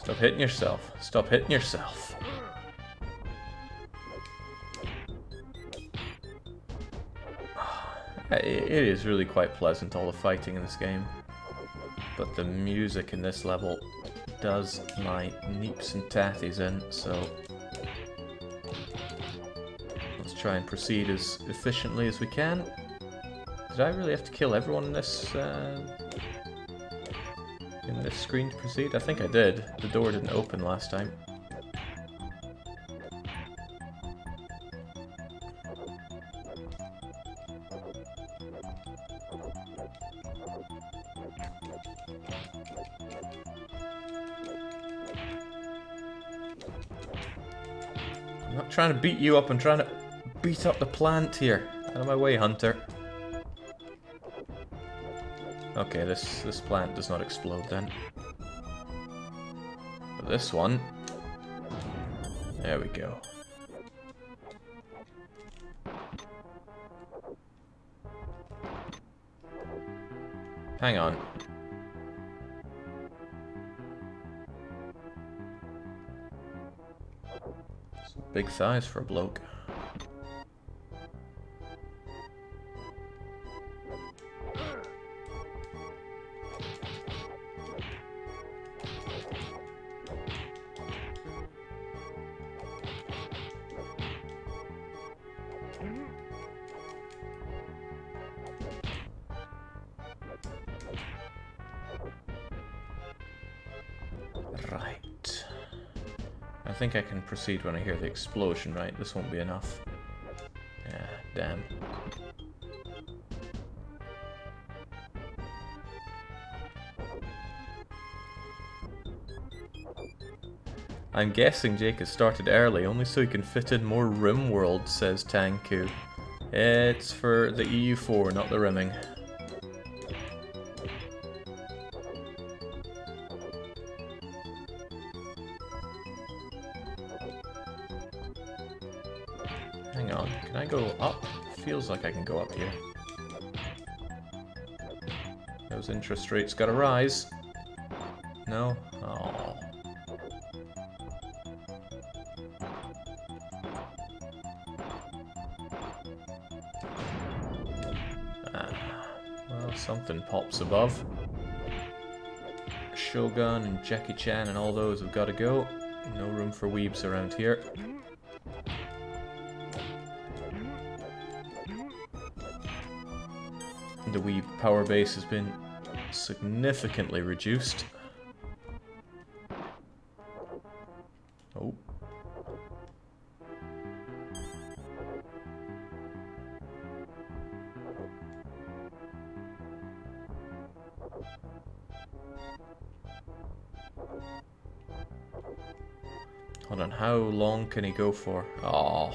Stop hitting yourself. Stop hitting yourself. It is really quite pleasant, all the fighting in this game. But the music in this level does my neeps and tatties in, so let's try and proceed as efficiently as we can. Did I really have to kill everyone in this screen to proceed? I think I did. The door didn't open last time. I'm not trying to beat you up, I'm trying to beat up the plant here. Out of my way, Hunter. Okay, this plant does not explode then. But this one... There we go. Hang on. Big thighs for a bloke. Right. I think I can proceed when I hear the explosion, right? This won't be enough. Yeah, damn. I'm guessing Jake has started early, only so he can fit in more rim worlds, says Tanku. It's for the EU4, not the rimming. Hang on, can I go up? Feels like I can go up here. Those interest rates gotta rise. No? Oh. Well, something pops above. Shogun and Jackie Chan and all those have got to go. No room for weebs around here. The weeb power base has been significantly reduced. Oh. Hold on, how long can he go for? Oh.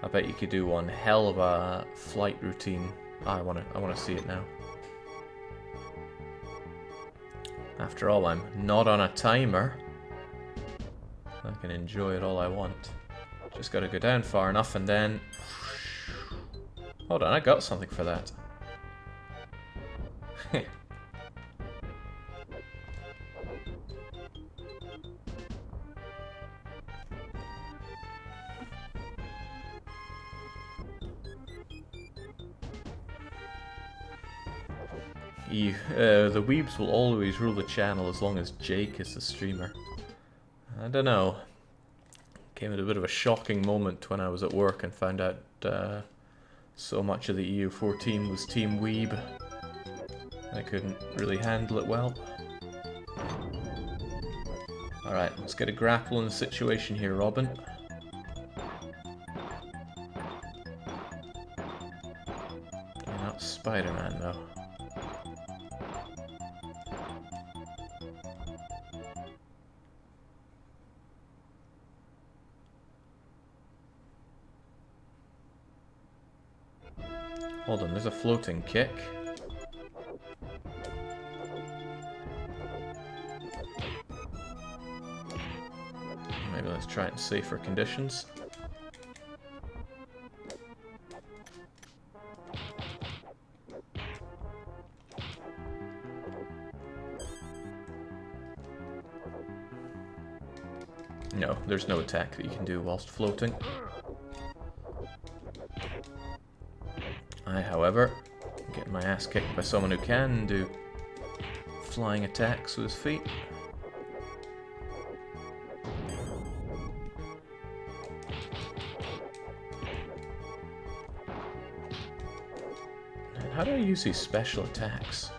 I bet you could do one hell of a flight routine. I wanna see it now. After all, I'm not on a timer. I can enjoy it all I want. Just gotta go down far enough and then... Hold on, I got something for that. The weebs will always rule the channel as long as Jake is the streamer. I don't know. Came at a bit of a shocking moment when I was at work and found out so much of the EU4 team was Team Weeb. I couldn't really handle it well. Alright, let's get a grapple in the situation here, Robin. You're not Spider-Man, though. Hold on, there's a floating kick. Maybe let's try it in safer conditions. No, there's no attack that you can do whilst floating. I, however, am getting my ass kicked by someone who can do flying attacks with his feet. And how do I use these special attacks?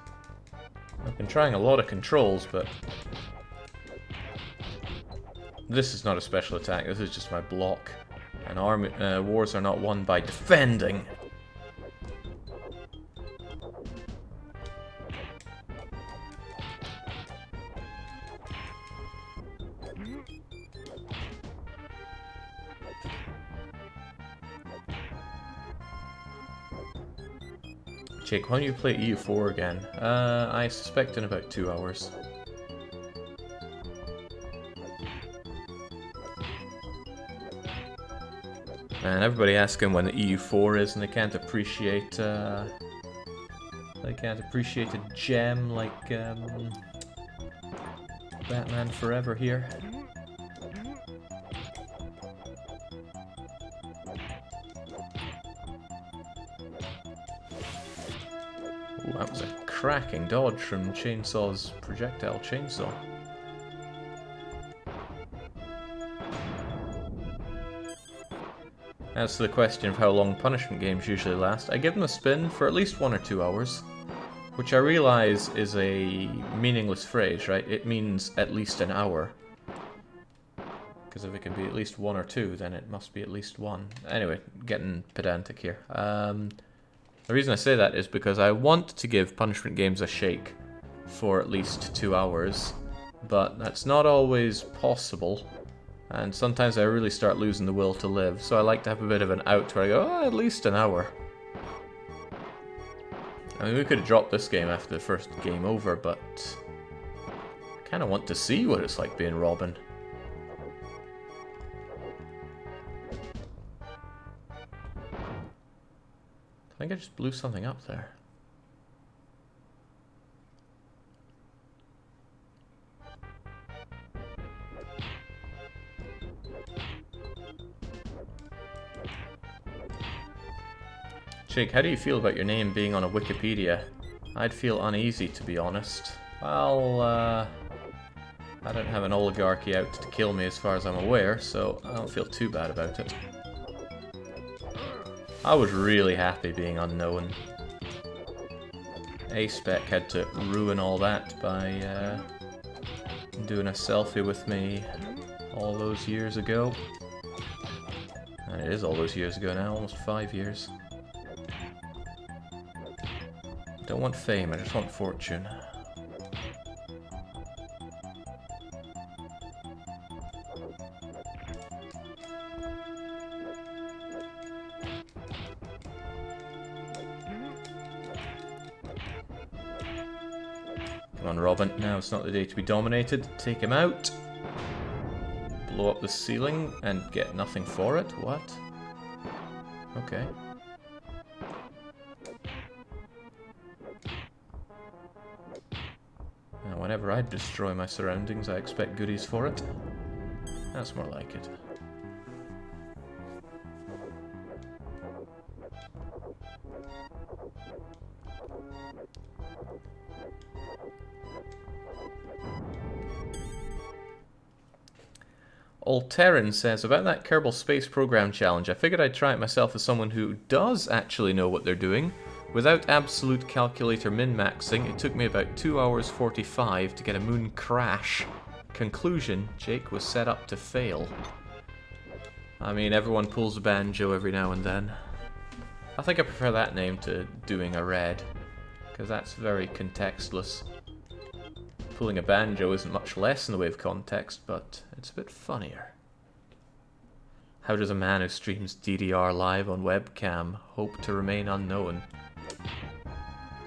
I've been trying a lot of controls, but this is not a special attack, this is just my block. And wars are not won by defending. Jake, why don't you play EU4 again? I suspect in about 2 hours. And everybody asking when the EU4 is, and they can't appreciate a gem like Batman Forever here. Ooh, that was a cracking dodge from Chainsaw's projectile chainsaw. As to the question of how long punishment games usually last, I give them a spin for at least 1 or 2 hours. Which I realize is a meaningless phrase, right? It means at least an hour. Because if it can be at least 1 or 2, then it must be at least 1. Anyway, getting pedantic here. The reason I say that is because I want to give punishment games a shake for at least 2 hours, but that's not always possible, and sometimes I really start losing the will to live, so I like to have a bit of an out where I go, oh, at least an hour. I mean, we could have dropped this game after the first game over, but I kind of want to see what it's like being Robin. I think I just blew something up there. Jake, how do you feel about your name being on a Wikipedia? I'd feel uneasy, to be honest. Well, I don't have an oligarchy out to kill me as far as I'm aware, so I don't feel too bad about it. I was really happy being unknown. A-Spec had to ruin all that by doing a selfie with me all those years ago. And it is all those years ago now, almost 5 years. Don't want fame, I just want fortune. Come on, Robin. Now it's not the day to be dominated. Take him out. Blow up the ceiling and get nothing for it? What? Okay. Now, whenever I destroy my surroundings, I expect goodies for it. That's more like it. Alterin says, about that Kerbal Space Program challenge, I figured I'd try it myself as someone who does actually know what they're doing. Without absolute calculator min-maxing, it took me about 2 hours 45 to get a moon crash. Conclusion, Jake was set up to fail. I mean, everyone pulls a banjo every now and then. I think I prefer that name to doing a red, because that's very contextless. Pulling a banjo isn't much less in the way of context, but it's a bit funnier. How does a man who streams DDR live on webcam hope to remain unknown?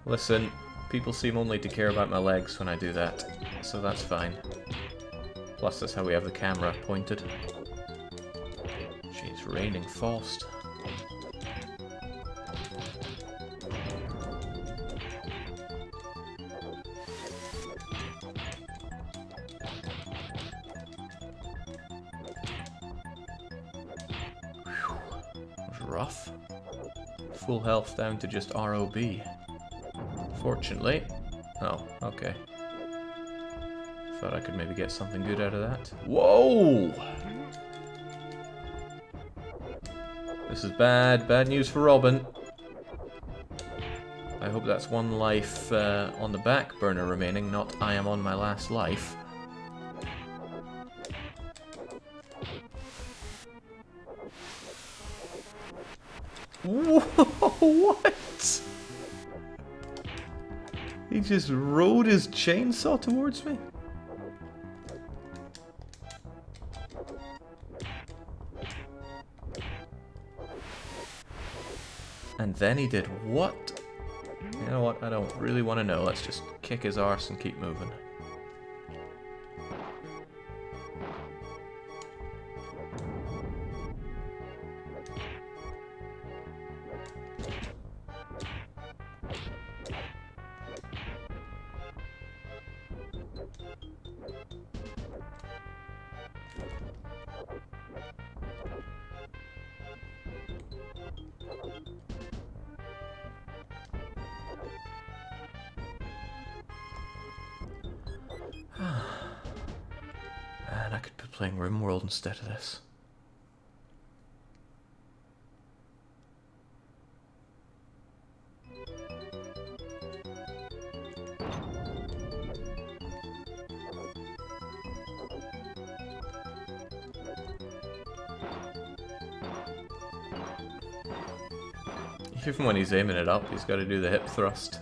Listen, people seem only to care about my legs when I do that, so that's fine. Plus that's how we have the camera pointed. Jeez, raining fast. Rough. Full health down to just ROB. Fortunately. Oh, okay. Thought I could maybe get something good out of that. Whoa! This is bad. Bad news for Robin. I hope that's one life on the back burner remaining, not I am on my last life. Whoa, what? He just rode his chainsaw towards me? And then he did what? You know what? I don't really want to know. Let's just kick his arse and keep moving. Man, I could be playing RimWorld instead of this. Even when he's aiming it up, he's got to do the hip thrust.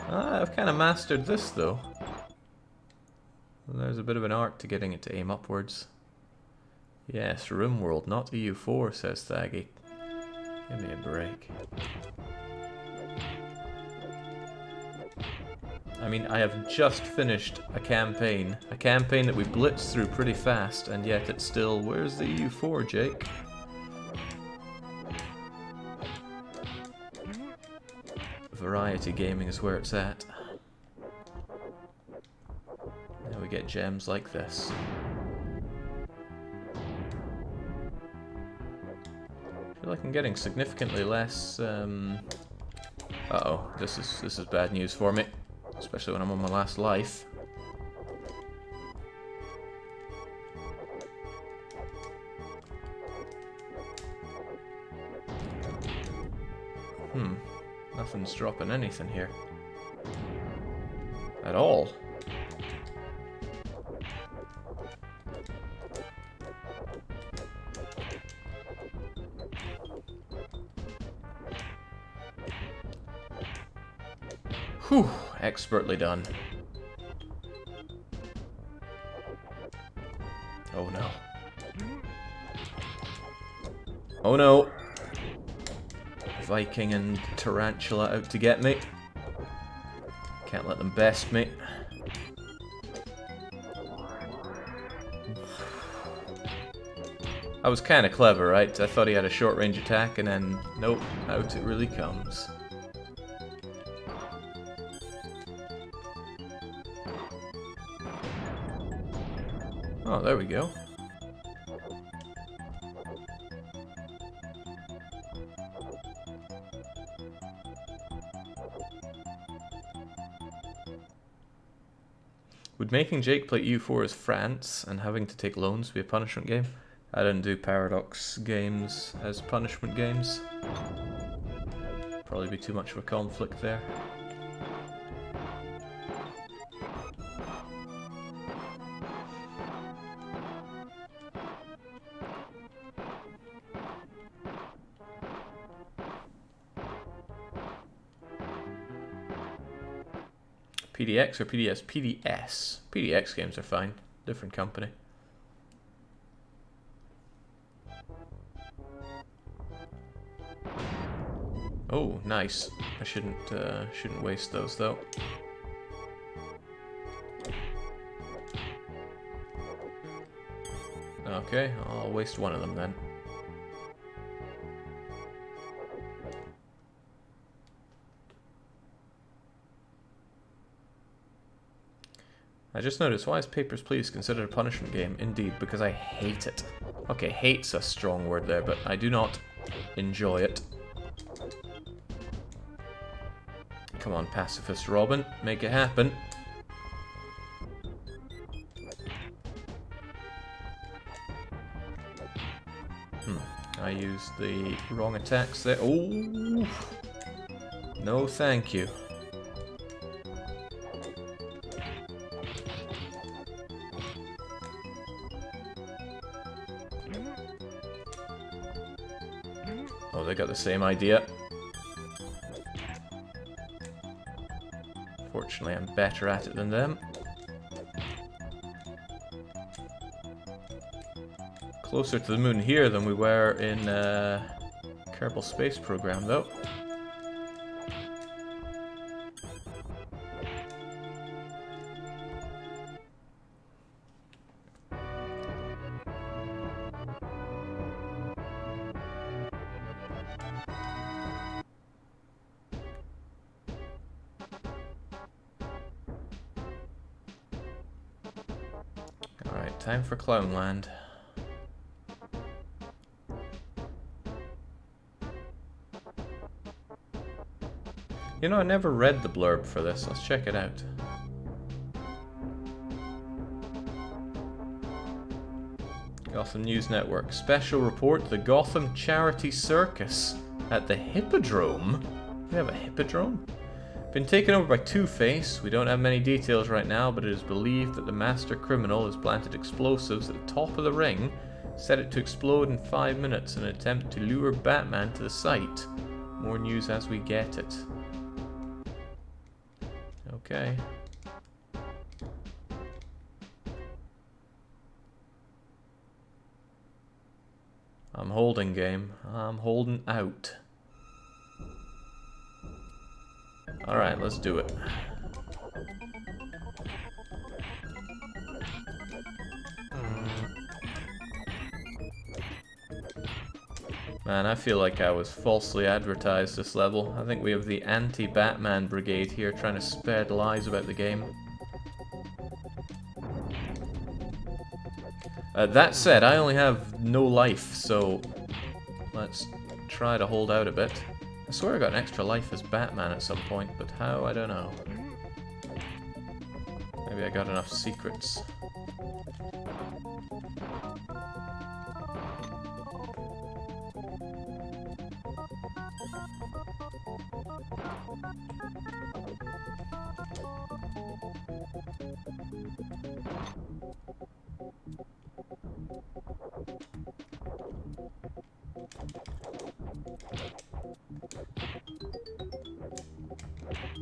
I've kind of mastered this, though. There's a bit of an art to getting it to aim upwards. Yes, RimWorld, not EU4, says Thaggy. Give me a break. I mean, I have just finished a campaign that we blitzed through pretty fast, and yet it's still... Where's the EU4, Jake? Variety gaming is where it's at. Now we get gems like this. I feel like I'm getting significantly less, uh-oh, this is bad news for me. Especially when I'm on my last life. Nothing's dropping anything here. At all. Whew, expertly done. Oh no. Oh no! Viking and Tarantula out to get me. Can't let them best me. I was kinda clever, right? I thought he had a short range attack and then, nope, out it really comes. Oh, there we go. Would making Jake play EU4 as France and having to take loans be a punishment game? I didn't do Paradox games as punishment games. Probably be too much of a conflict there. PDX or PDS? PDS. PDX games are fine. Different company. Oh, nice. I shouldn't waste those though. Okay, I'll waste one of them then. I just noticed, why is Papers, Please considered a punishment game? Indeed, because I hate it. Okay, hate's a strong word there, but I do not enjoy it. Come on, pacifist Robin, make it happen. I used the wrong attacks there. Oh, no thank you. Oh, they got the same idea. Fortunately, I'm better at it than them. Closer to the moon here than we were in Kerbal Space Program, though. Alright, time for Clownland. You know, I never read the blurb for this. Let's check it out. Gotham News Network. Special report, the Gotham Charity Circus at the Hippodrome. We have a Hippodrome? Been taken over by Two-Face. We don't have many details right now, but it is believed that the master criminal has planted explosives at the top of the ring Set it to explode in 5 minutes in an attempt to lure Batman to the site. More news as we get it. Okay. I'm holding, game. I'm holding out. Alright, let's do it. Man, I feel like I was falsely advertised this level. I think we have the anti-Batman brigade here trying to spread lies about the game. That said, I only have no life, so let's try to hold out a bit. I swear I got an extra life as Batman at some point, but how, I don't know. Maybe I got enough secrets.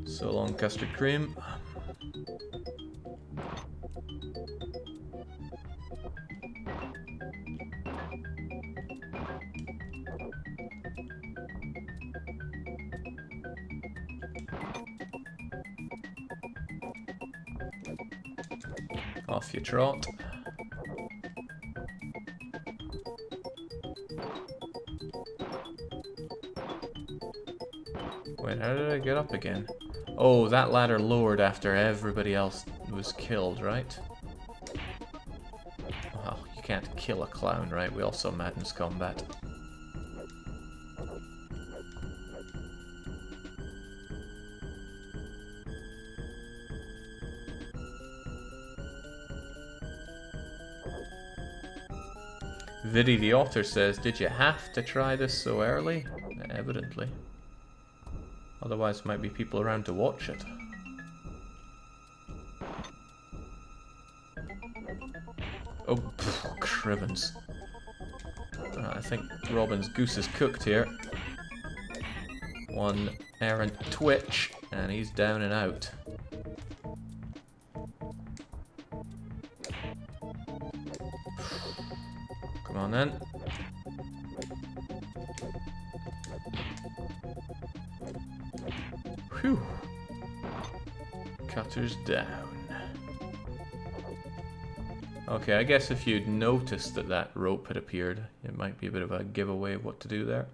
So long, custard cream. Off you trot. Wait, how did I get up again? Oh, that ladder lowered after everybody else was killed, right? Well, you can't kill a clown, right? We also Madness Kombat. Viddy the author says, did you have to try this so early? Evidently. Otherwise, might be people around to watch it. Oh, crivens. I think Robin's goose is cooked here. One errant twitch, and he's down and out. Come on then. Whew. Cutter's down. Okay, I guess if you'd noticed that that rope had appeared, it might be a bit of a giveaway of what to do there.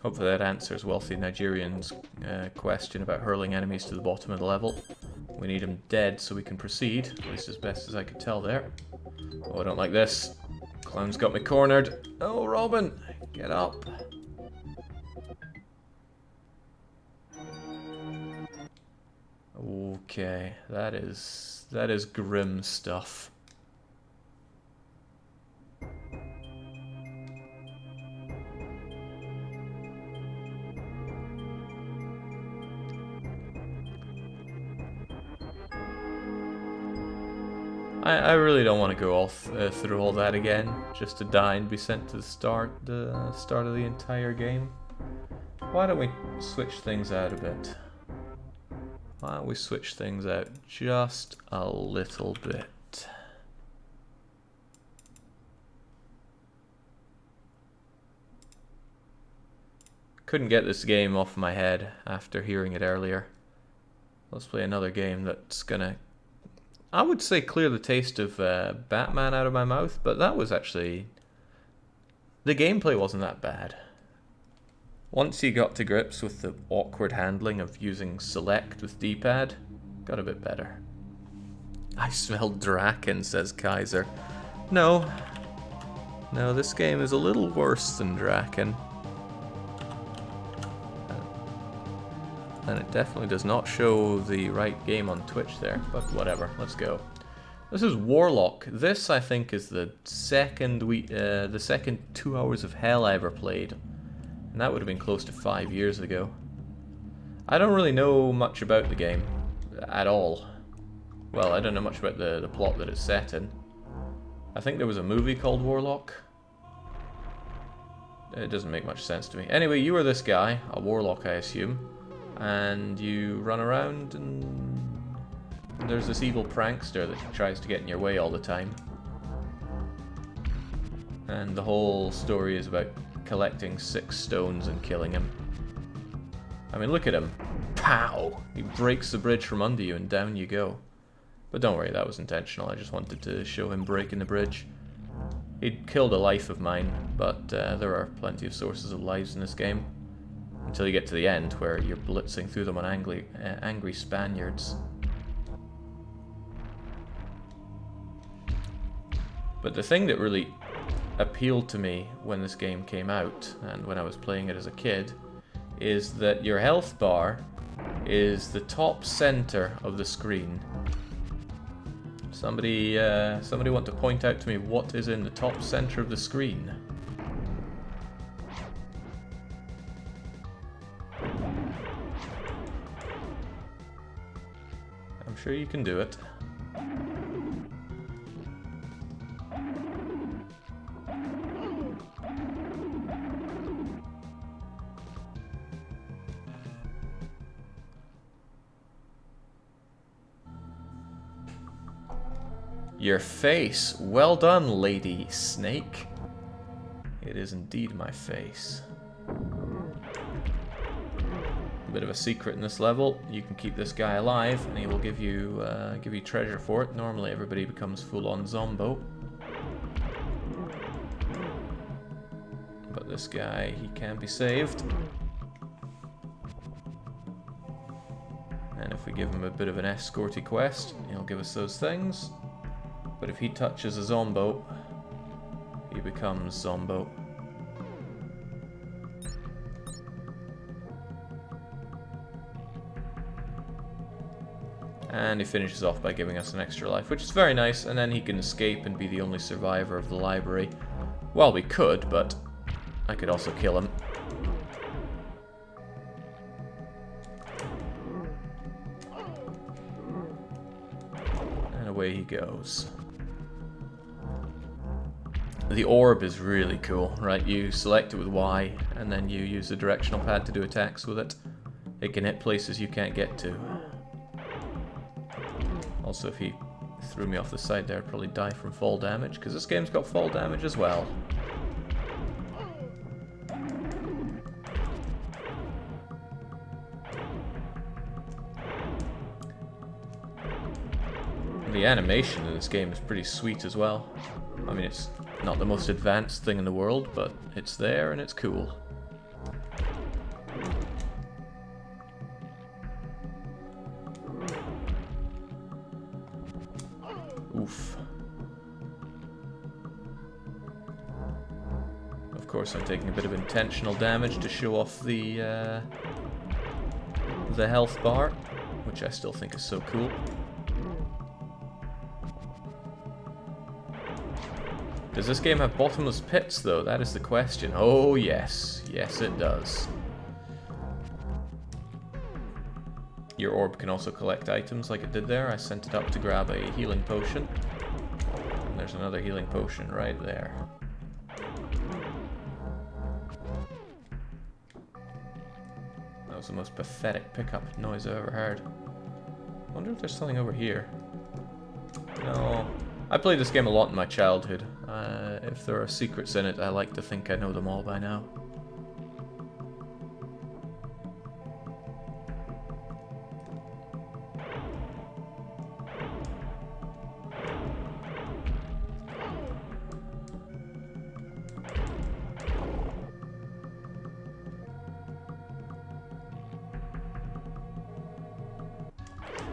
Hopefully that answers Wealthy Nigerian's question about hurling enemies to the bottom of the level. We need them dead so we can proceed, at least as best as I could tell there. Oh, I don't like this. Clown's got me cornered. Oh, Robin, get up. Okay, that is grim stuff. I really don't want to go through all that again, just to die and be sent to the start of the entire game. Why don't we switch things out a bit? Why don't we switch things out just a little bit? Couldn't get this game off my head after hearing it earlier. Let's play another game that's gonna, I would say, clear the taste of Batman out of my mouth, but that was actually... the gameplay wasn't that bad. Once you got to grips with the awkward handling of using select with D-pad, got a bit better. I smelled Draken, says Kaiser. No. No, this game is a little worse than Draken. And it definitely does not show the right game on Twitch there, but whatever, let's go. This is Warlock. This, I think, is the second 2 hours of hell I ever played. And that would have been close to 5 years ago. I don't really know much about the game at all. Well, I don't know much about the plot that it's set in. I think there was a movie called Warlock. It doesn't make much sense to me. Anyway, you are this guy, a warlock I assume, and you run around and there's this evil prankster that tries to get in your way all the time. And the whole story is about collecting 6 stones and killing him. I mean, look at him. Pow! He breaks the bridge from under you and down you go. But don't worry, that was intentional. I just wanted to show him breaking the bridge. He'd killed a life of mine, but there are plenty of sources of lives in this game. Until you get to the end, where you're blitzing through them on angry Spaniards. But the thing that really appealed to me when this game came out, and when I was playing it as a kid, is that your health bar is the top center of the screen. Somebody want to point out to me what is in the top center of the screen? I'm sure you can do it. Your face. Well done, Lady Snake. It is indeed my face. A bit of a secret in this level. You can keep this guy alive, and he will give you treasure for it. Normally, everybody becomes full-on zombo, but this guy, he can be saved. And if we give him a bit of an escorty quest, he'll give us those things. But if he touches a zombo, he becomes zombo. And he finishes off by giving us an extra life, which is very nice, and then he can escape and be the only survivor of the library. Well, we could, but I could also kill him. And away he goes. The orb is really cool, right? You select it with Y, and then you use the directional pad to do attacks with it. It can hit places you can't get to. Also, if he threw me off the side there, I'd probably die from fall damage, because this game's got fall damage as well. The animation in this game is pretty sweet as well. I mean, it's not the most advanced thing in the world, but it's there and it's cool. Oof. Of course, I'm taking a bit of intentional damage to show off the health bar, which I still think is so cool. Does this game have bottomless pits, though? That is the question. Oh, yes. Yes, it does. Your orb can also collect items like it did there. I sent it up to grab a healing potion. And there's another healing potion right there. That was the most pathetic pickup noise I've ever heard. I wonder if there's something over here. No. I played this game a lot in my childhood. If there are secrets in it, I like to think I know them all by now.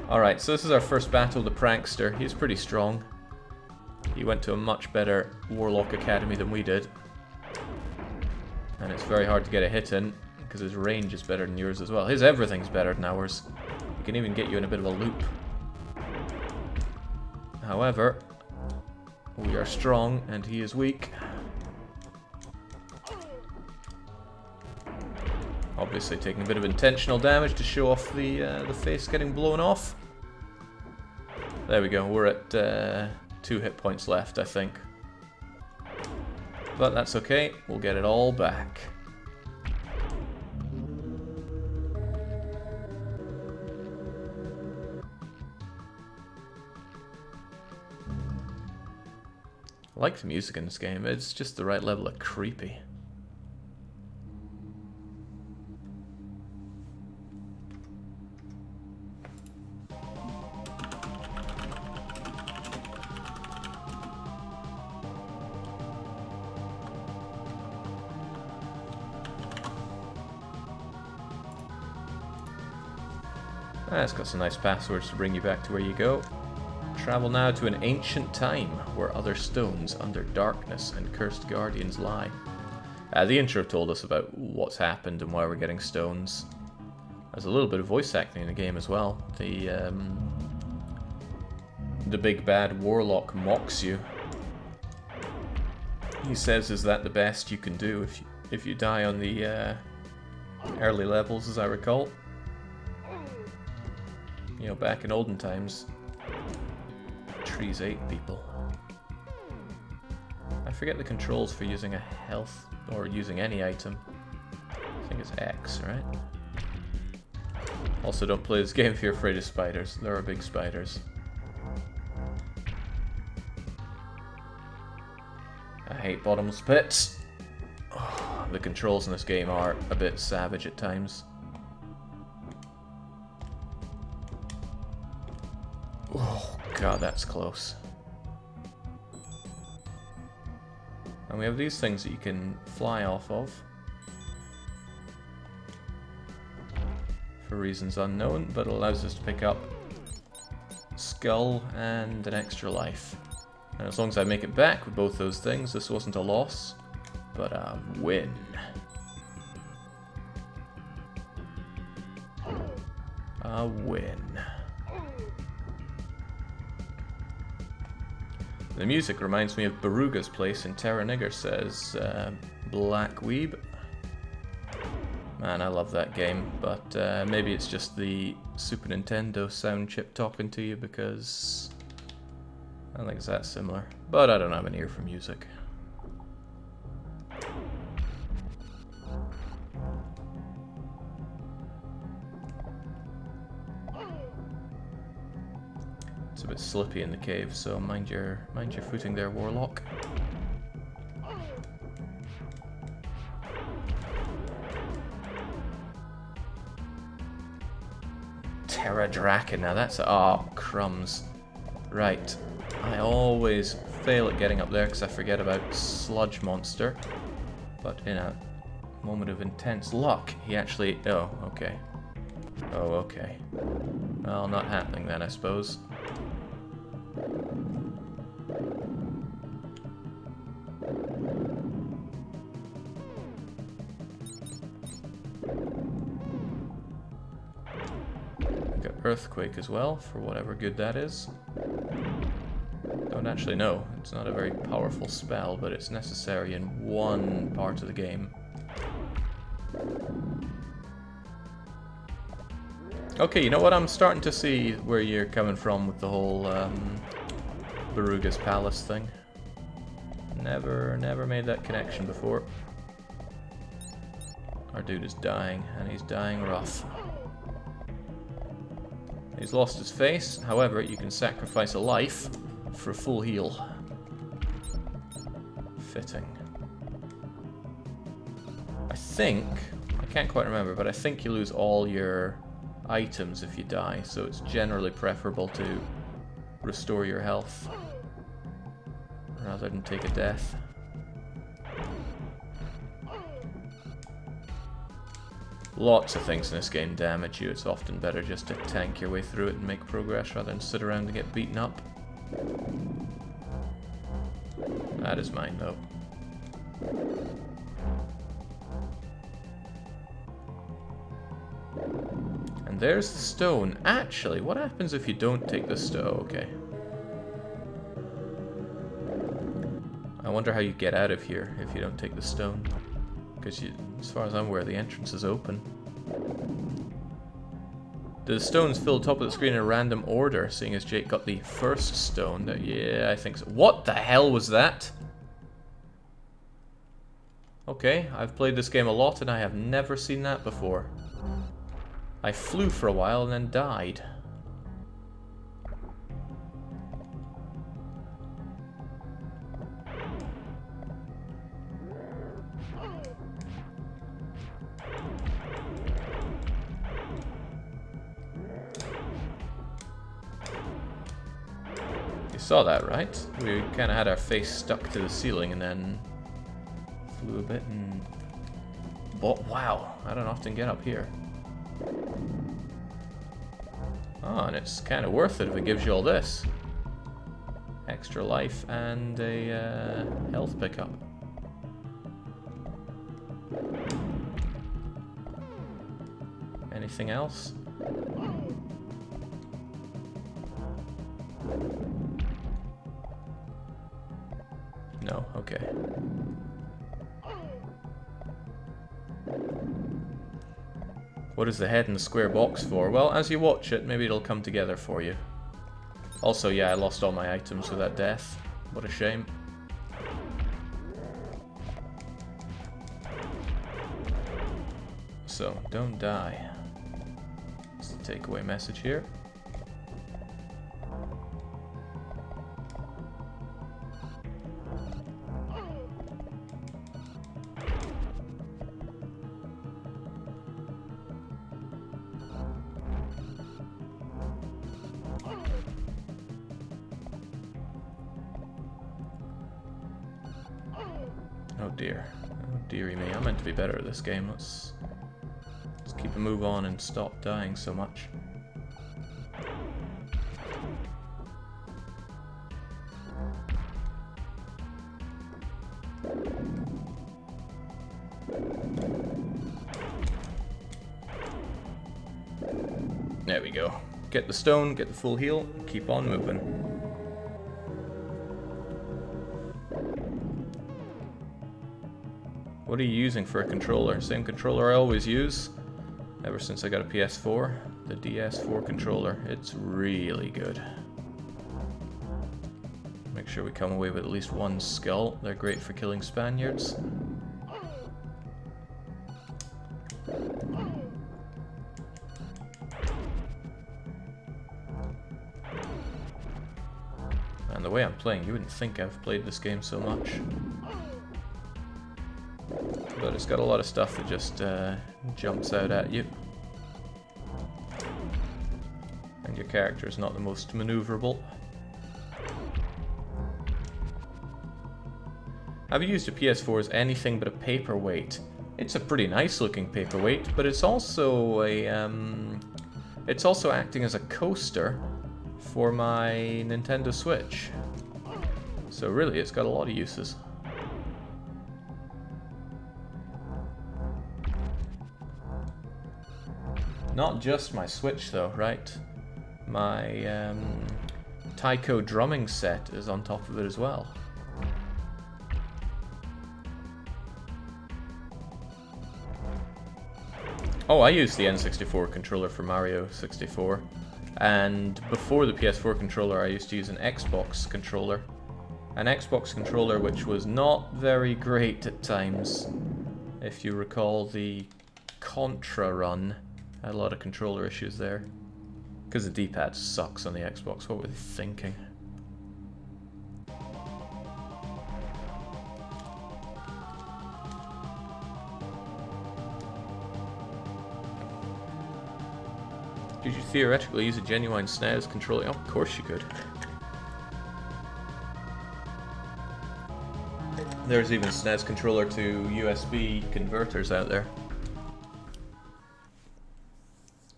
Alright, so this is our first battle, the prankster. He's pretty strong. He went to a much better Warlock Academy than we did. And it's very hard to get a hit in, because his range is better than yours as well. His everything's better than ours. He can even get you in a bit of a loop. However, we are strong and he is weak. Obviously taking a bit of intentional damage to show off the face getting blown off. There we go, we're at 2 hit points left, I think. But that's okay, we'll get it all back. I like the music in this game, it's just the right level of creepy. It's got some nice passwords to bring you back to where you go. Travel now to an ancient time where other stones under darkness and cursed guardians lie. The intro told us about what's happened and why we're getting stones. There's a little bit of voice acting in the game as well. The big bad Warlock mocks you. He says, "Is that the best you can do if you die on the early levels," as I recall. You know, back in olden times, trees ate people. I forget the controls for using a health or using any item. I think it's X, right? Also, don't play this game if you're afraid of spiders. There are big spiders. I hate bottomless pits. Oh, the controls in this game are a bit savage at times. Oh god, that's close. And we have these things that you can fly off of. For reasons unknown, but it allows us to pick up skull and an extra life. And as long as I make it back with both those things, this wasn't a loss, but a win. A win. The music reminds me of Baruga's place in Terra Nigger, says Black Weeb. Man, I love that game, but maybe it's just the Super Nintendo sound chip talking to you, because I don't think it's that similar. But I don't have an ear for music. It's a bit slippy in the cave, so mind your footing there, Warlock. Terra Draken, now that's oh crumbs. Right, I always fail at getting up there because I forget about Sludge Monster. But in a moment of intense luck, he actually oh okay. Oh okay. Well, not happening then, I suppose. Got Earthquake as well, for whatever good that is. Don't actually know. It's not a very powerful spell, but it's necessary in one part of the game. Okay, you know what? I'm starting to see where you're coming from with the whole Baruga's Palace thing. Never made that connection before. Our dude is dying, and he's dying rough. He's lost his face, however, you can sacrifice a life for a full heal. Fitting. I think, I can't quite remember, but I think you lose all your items if you die, so it's generally preferable to restore your health rather than take a death. Lots of things in this game damage you. It's often better just to tank your way through it and make progress rather than sit around and get beaten up. That is mine though. And there's the stone. Actually, what happens if you don't take the stone? Okay. I wonder how you get out of here if you don't take the stone. Because as far as I'm aware, the entrance is open. The stones fill the top of the screen in a random order, seeing as Jake got the first stone. Yeah, I think so. What the hell was that? Okay, I've played this game a lot and I have never seen that before. I flew for a while and then died. You saw that, right? We kind of had our face stuck to the ceiling and then flew a bit and... But wow, I don't often get up here. Oh, and it's kind of worth it if it gives you all this. Extra life and a health pickup. Anything else? No, okay. What is the head in the square box for? Well, as you watch it, maybe it'll come together for you. Also, yeah, I lost all my items with that death. What a shame. So, don't die. It's the takeaway message here. Oh dear. Oh dearie me. I'm meant to be better at this game. Let's keep a move on and stop dying so much. There we go. Get the stone, get the full heal, keep on moving. What are you using for a controller? Same controller I always use, ever since I got a PS4, the DS4 controller. It's really good. Make sure we come away with at least one skull. They're great for killing Spaniards. And the way I'm playing, you wouldn't think I've played this game so much. But it's got a lot of stuff that just jumps out at you. And your character is not the most maneuverable. I've used a PS4 as anything but a paperweight. It's a pretty nice looking paperweight, but it's also a it's also acting as a coaster for my Nintendo Switch. So really, it's got a lot of uses. Not just my Switch though, right? My Taiko drumming set is on top of it as well. Oh, I used the N64 controller for Mario 64. And before the PS4 controller, I used to use an Xbox controller. An Xbox controller which was not very great at times. If you recall the Contra run. Had a lot of controller issues there. Because the D-pad sucks on the Xbox. What were they thinking? Could you theoretically use a genuine SNES controller? Oh, of course you could. There's even SNES controller to USB converters out there.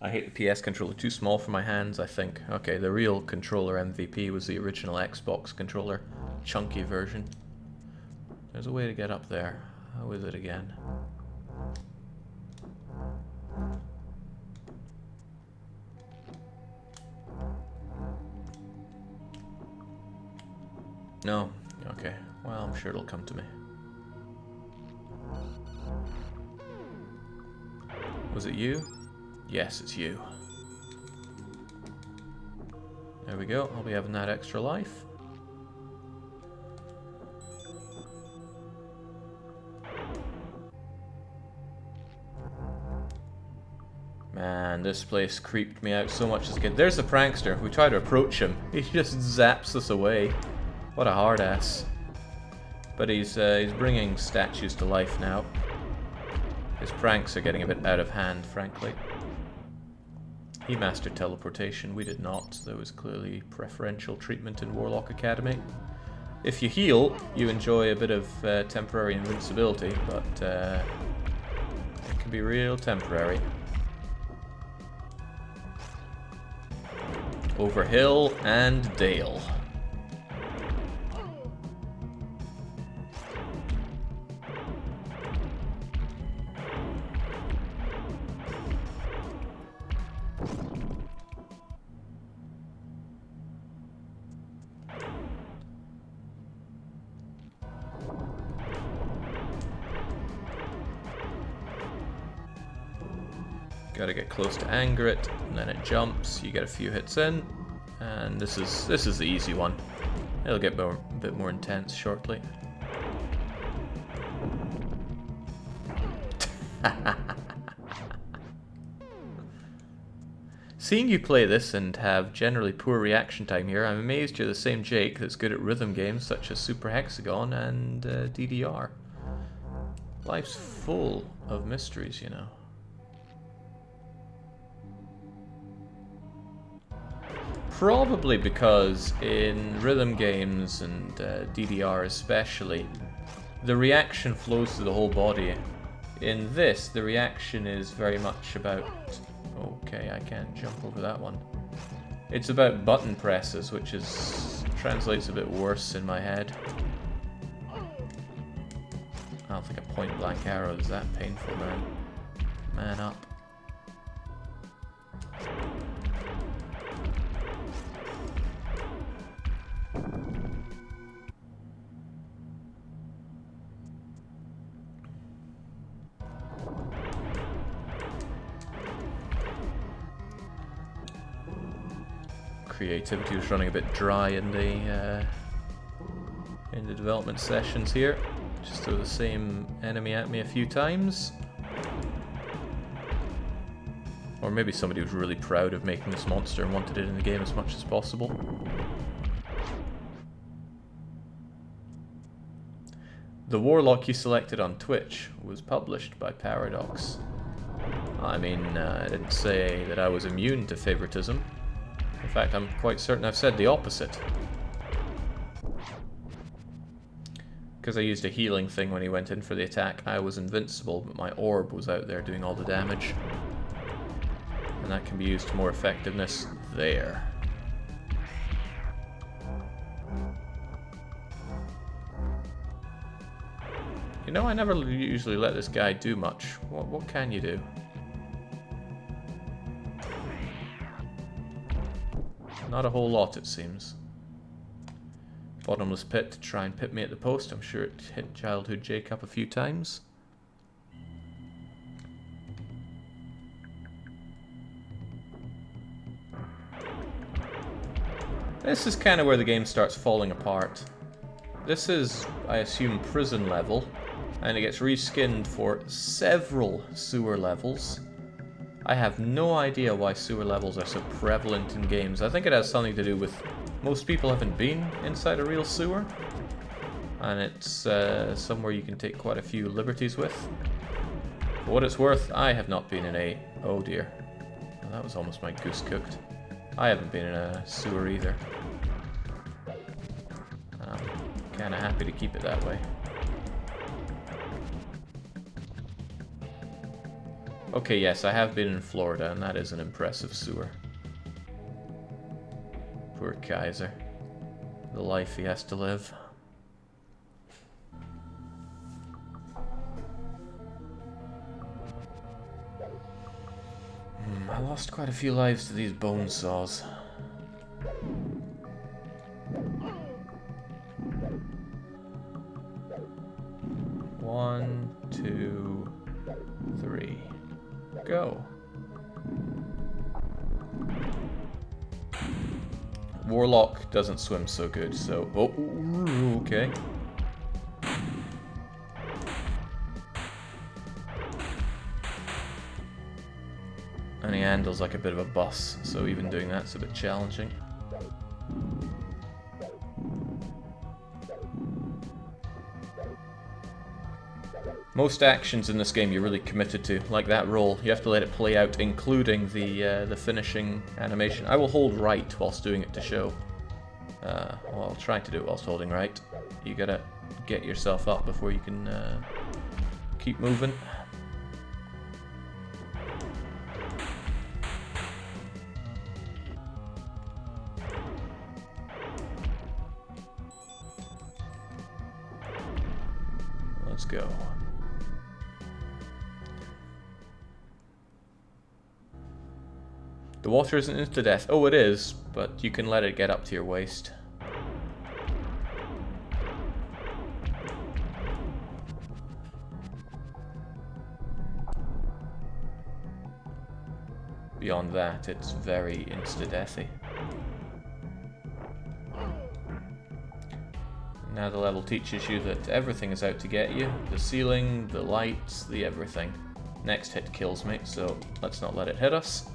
I hate the PS controller, too small for my hands, I think. Okay, the real controller MVP was the original Xbox controller, chunky version. There's a way to get up there. How is it again? No? Okay. Well, I'm sure it'll come to me. Was it you? Yes, it's you. There we go. I'll be having that extra life. Man, this place creeped me out so much as a kid. There's the prankster. We try to approach him. He just zaps us away. What a hard ass. But he's bringing statues to life now. His pranks are getting a bit out of hand, frankly. He mastered teleportation. We did not. There was clearly preferential treatment in Warlock Academy. If you heal, you enjoy a bit of temporary invincibility, but it can be real temporary. Over hill and dale. Gotta get close to anger it, and then it jumps. You get a few hits in, and this is the easy one. It'll get a bit more intense shortly. Seeing you play this and have generally poor reaction time here, I'm amazed you're the same Jake that's good at rhythm games such as Super Hexagon and DDR. Life's full of mysteries, you know. Probably because in rhythm games and DDR especially, the reaction flows through the whole body. In this, the reaction is very much about... Okay, I can't jump over that one. It's about button presses, which translates a bit worse in my head. I don't think a point-blank arrow is that painful, man. Man up. Creativity was running a bit dry in the development sessions here. Just throw the same enemy at me a few times. Or maybe somebody was really proud of making this monster and wanted it in the game as much as possible. The Warlock you selected on Twitch was published by Paradox. I mean, I didn't say that I was immune to favoritism. In fact, I'm quite certain I've said the opposite. Because I used a healing thing when he went in for the attack, I was invincible, but my orb was out there doing all the damage. And that can be used to more effectiveness there. You know, I never usually let this guy do much. What can you do? Not a whole lot, it seems. Bottomless pit to try and pit me at the post. I'm sure it hit childhood Jake up a few times. This is kind of where the game starts falling apart. This is, I assume, prison level, and it gets reskinned for several sewer levels. I have no idea why sewer levels are so prevalent in games. I think it has something to do with most people haven't been inside a real sewer, and it's somewhere you can take quite a few liberties with. For what it's worth, I have not been in a... Oh dear. Well, that was almost my goose cooked. I haven't been in a sewer either. I'm kind of happy to keep it that way. Okay, yes, I have been in Florida, and that is an impressive sewer. Poor Kaiser. The life he has to live. I lost quite a few lives to these bone saws. 1, 2, 3. Go. Warlock doesn't swim so good, so... Oh, okay. And he handles like a bit of a bus, so even doing that's a bit challenging. Most actions in this game you're really committed to, like that roll. You have to let it play out, including the finishing animation. I will hold right whilst doing it to show. Well, I'll try to do it whilst holding right. You gotta get yourself up before you can keep moving. Let's go. The water isn't instant death. Oh, it is, but you can let it get up to your waist. Beyond that, it's very insta-deathy. Now the level teaches you that everything is out to get you. The ceiling, the lights, the everything. Next hit kills me, so let's not let it hit us.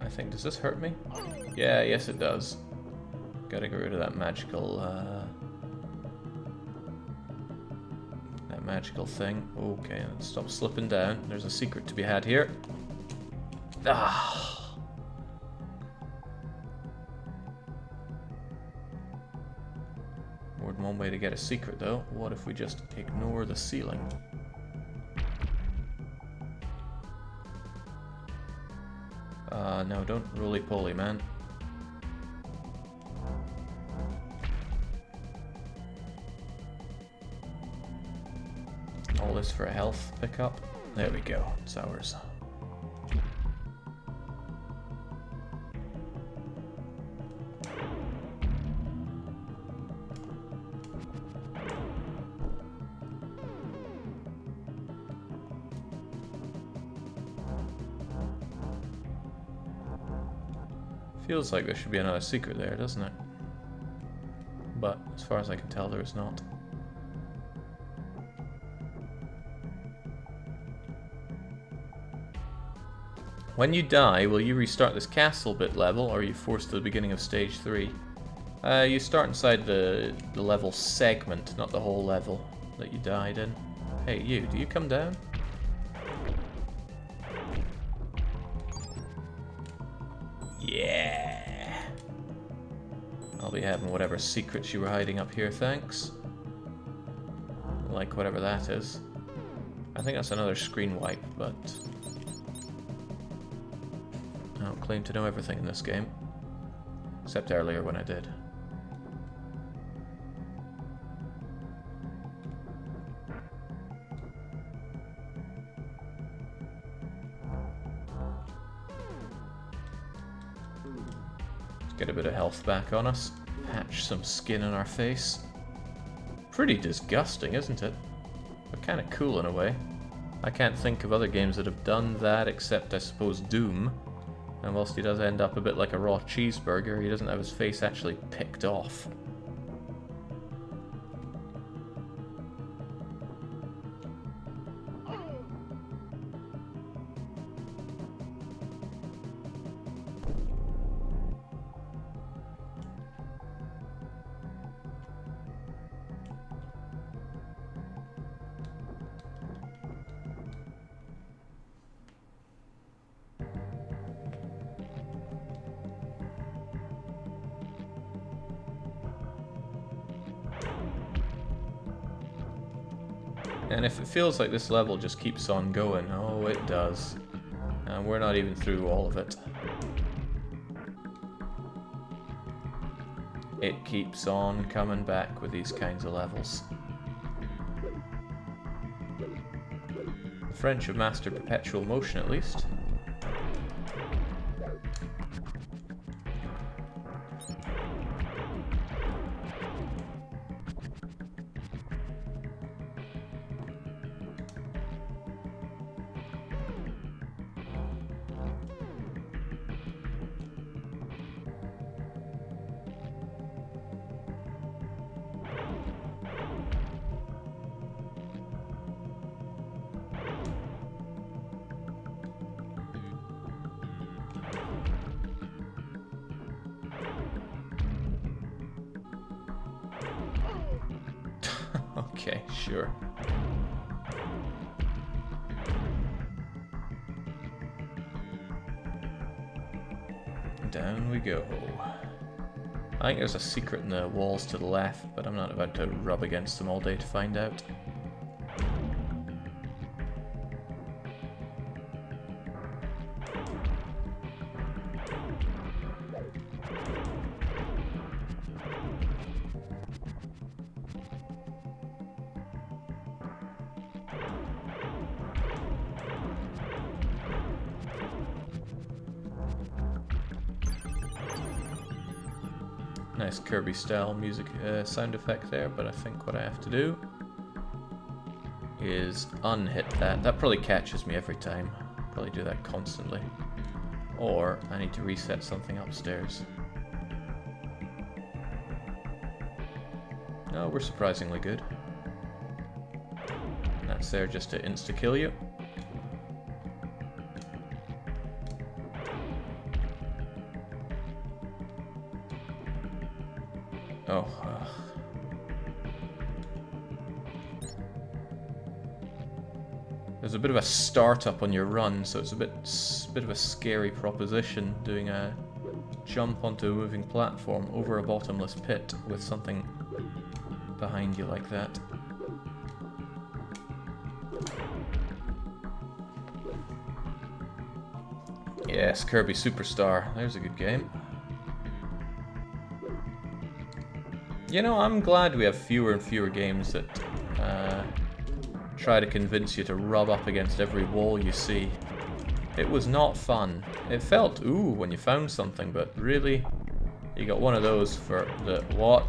I think, does this hurt me? Yeah, yes it does. Gotta get rid of that magical, magical thing. Okay, let's stop slipping down. There's a secret to be had here. Ah! More than one way to get a secret, though. What if we just ignore the ceiling? No, don't roly-poly, man. All this for a health pickup. There we go, it's ours. Feels like there should be another secret there, doesn't it? But as far as I can tell, there is not. When you die, will you restart this castle bit level, or are you forced to the beginning of stage 3? You start inside the level segment, not the whole level that you died in. Hey, you, do you come down? Yeah! I'll be having whatever secrets you were hiding up here, thanks. Like whatever that is. I think that's another screen wipe, but... I don't claim to know everything in this game. Except earlier when I did. Let's get a bit of health back on us. Patch some skin on our face. Pretty disgusting, isn't it? But kind of cool in a way. I can't think of other games that have done that, except I suppose Doom. And whilst he does end up a bit like a raw cheeseburger, he doesn't have his face actually picked off. And if it feels like this level just keeps on going, oh it does. And we're not even through all of it. It keeps on coming back with these kinds of levels. The French have mastered perpetual motion at least. Sure. Down we go. I think there's a secret in the walls to the left, but I'm not about to rub against them all day to find out. Nice Kirby style music sound effect there, but I think what I have to do is unhit that. That probably catches me every time. Probably do that constantly. Or I need to reset something upstairs. No, we're surprisingly good. And that's there just to insta-kill you. Oh. There's a bit of a startup on your run, so it's a bit of a scary proposition doing a jump onto a moving platform over a bottomless pit with something behind you like that. Yes, Kirby Superstar. There's a good game. You know, I'm glad we have fewer and fewer games that try to convince you to rub up against every wall you see. It was not fun. It felt, ooh, when you found something, but really, you got one of those for the, what?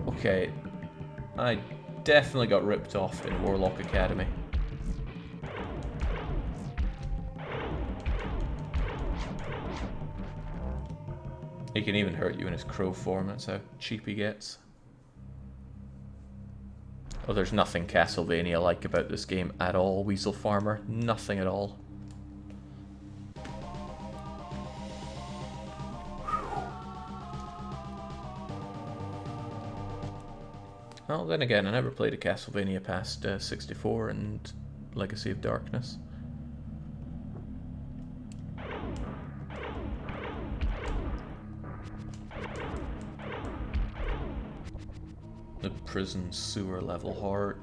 Okay, I definitely got ripped off in Warlock Academy. He can even hurt you in his crow form, that's how cheap he gets. Oh, there's nothing Castlevania-like about this game at all, Weasel Farmer. Nothing at all. Well, then again, I never played a Castlevania past 64 and Legacy of Darkness. The prison sewer level horror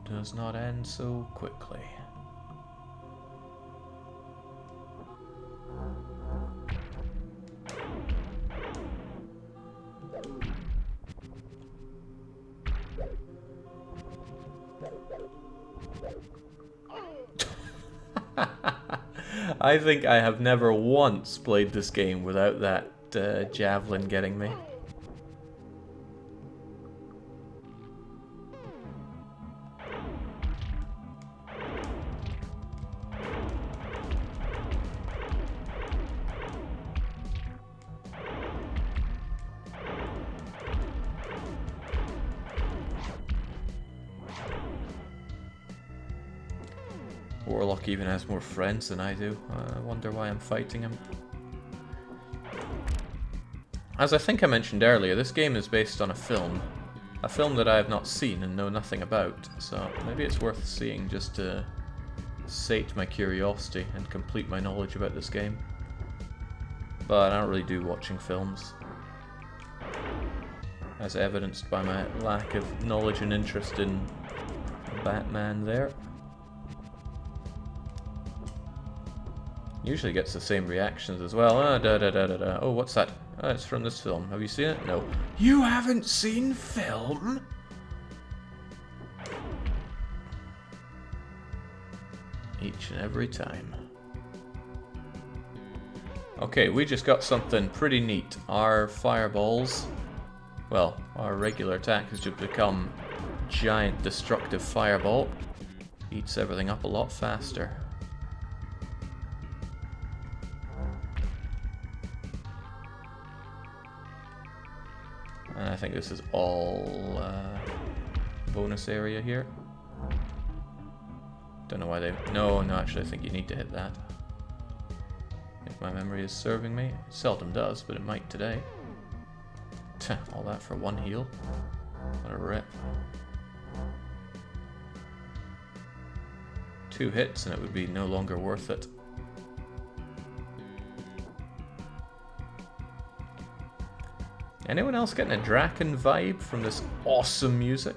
does not end so quickly. I think I have never once played this game without that javelin getting me. Warlock even has more friends than I do. I wonder why I'm fighting him. As I think I mentioned earlier, this game is based on a film. A film that I have not seen and know nothing about, so maybe it's worth seeing just to sate my curiosity and complete my knowledge about this game. But I don't really do watching films, as evidenced by my lack of knowledge and interest in Batman there. Usually gets the same reactions as well. Oh, what's that? Oh, it's from this film. Have you seen it? No. You haven't seen film? Each and every time. Okay, we just got something pretty neat. Our fireballs, well, our regular attack has just become giant destructive fireball. Eats everything up a lot faster. And I think this is all bonus area here. Don't know why they... No, actually I think you need to hit that. If my memory is serving me. It seldom does, but it might today. All that for one heal. What a rip. 2 hits and it would be no longer worth it. Anyone else getting a Draken vibe from this awesome music?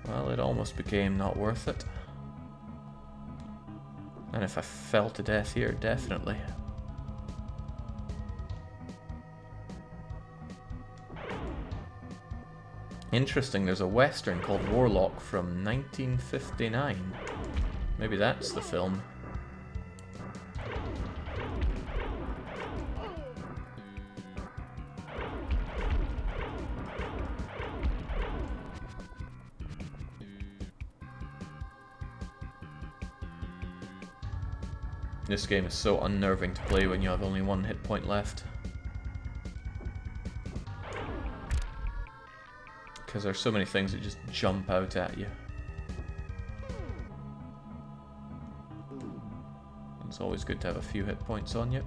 Well, it almost became not worth it. And if I fell to death here, definitely. Interesting, there's a western called Warlock from 1959. Maybe that's the film. This game is so unnerving to play when you have only 1 hit point left. Because there's so many things that just jump out at you. It's always good to have a few hit points on you.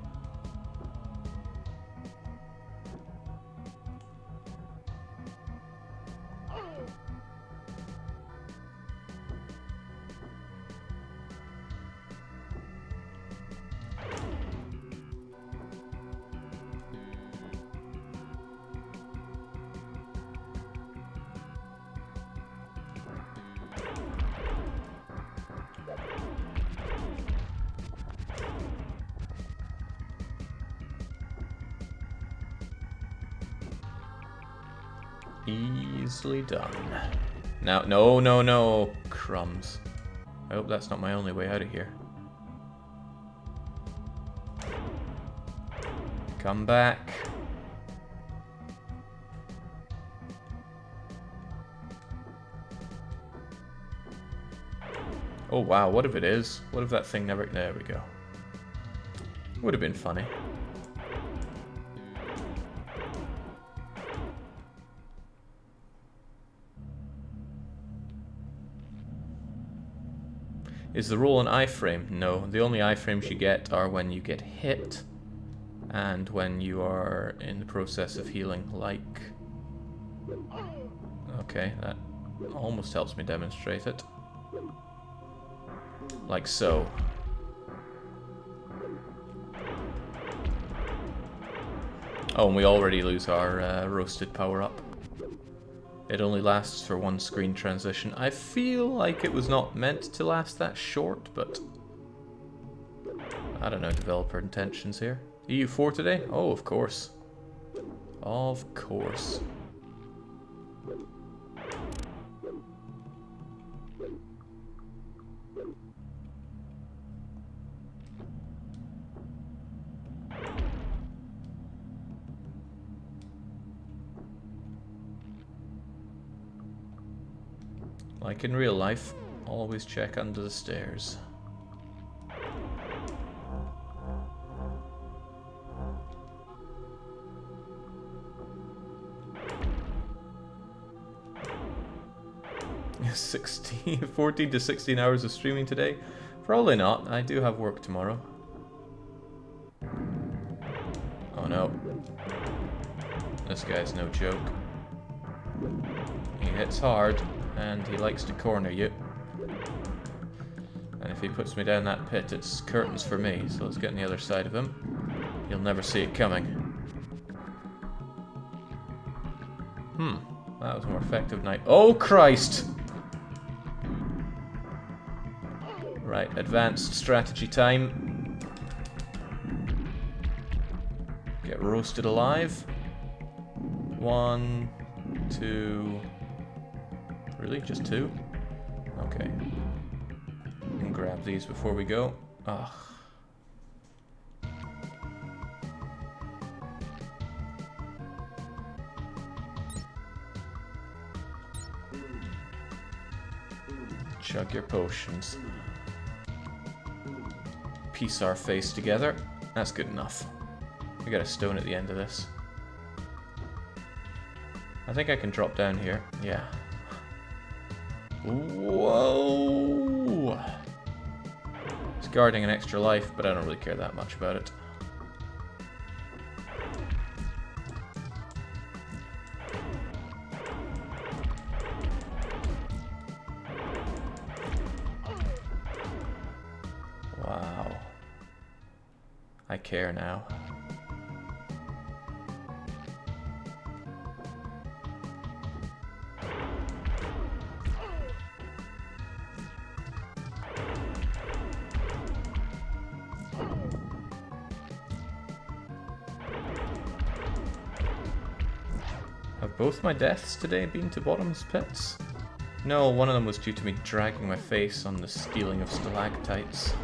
Easily done. Now, no, crumbs. I hope that's not my only way out of here. Come back. Oh wow, what if it is? What if that thing never... There we go. Would have been funny. Is the roll an iframe? No, the only iframes you get are when you get hit and when you are in the process of healing, like... Okay, that almost helps me demonstrate it. Like so. Oh, and we already lose our roasted power-up. It only lasts for 1 screen transition. I feel like it was not meant to last that short, but... I don't know, developer intentions here. EU4 today? Oh, of course. Of course. Like in real life, always check under the stairs. Yeah, 14 to 16 hours of streaming today? Probably not. I do have work tomorrow. Oh no. This guy's no joke. He hits hard. And he likes to corner you. And if he puts me down that pit, it's curtains for me. So let's get on the other side of him. You'll never see it coming. That was a more effective night. Oh, Christ! Right, advanced strategy time. Get roasted alive. 1, 2... Really? Just 2? Okay. And grab these before we go. Ugh. Chug your potions. Piece our face together. That's good enough. We got a stone at the end of this. I think I can drop down here. Yeah. Whoa! It's guarding an extra life, but I don't really care that much about it. Wow. I care now. Have both my deaths today been to bottom's pits? No, one of them was due to me dragging my face on the stealing of stalactites.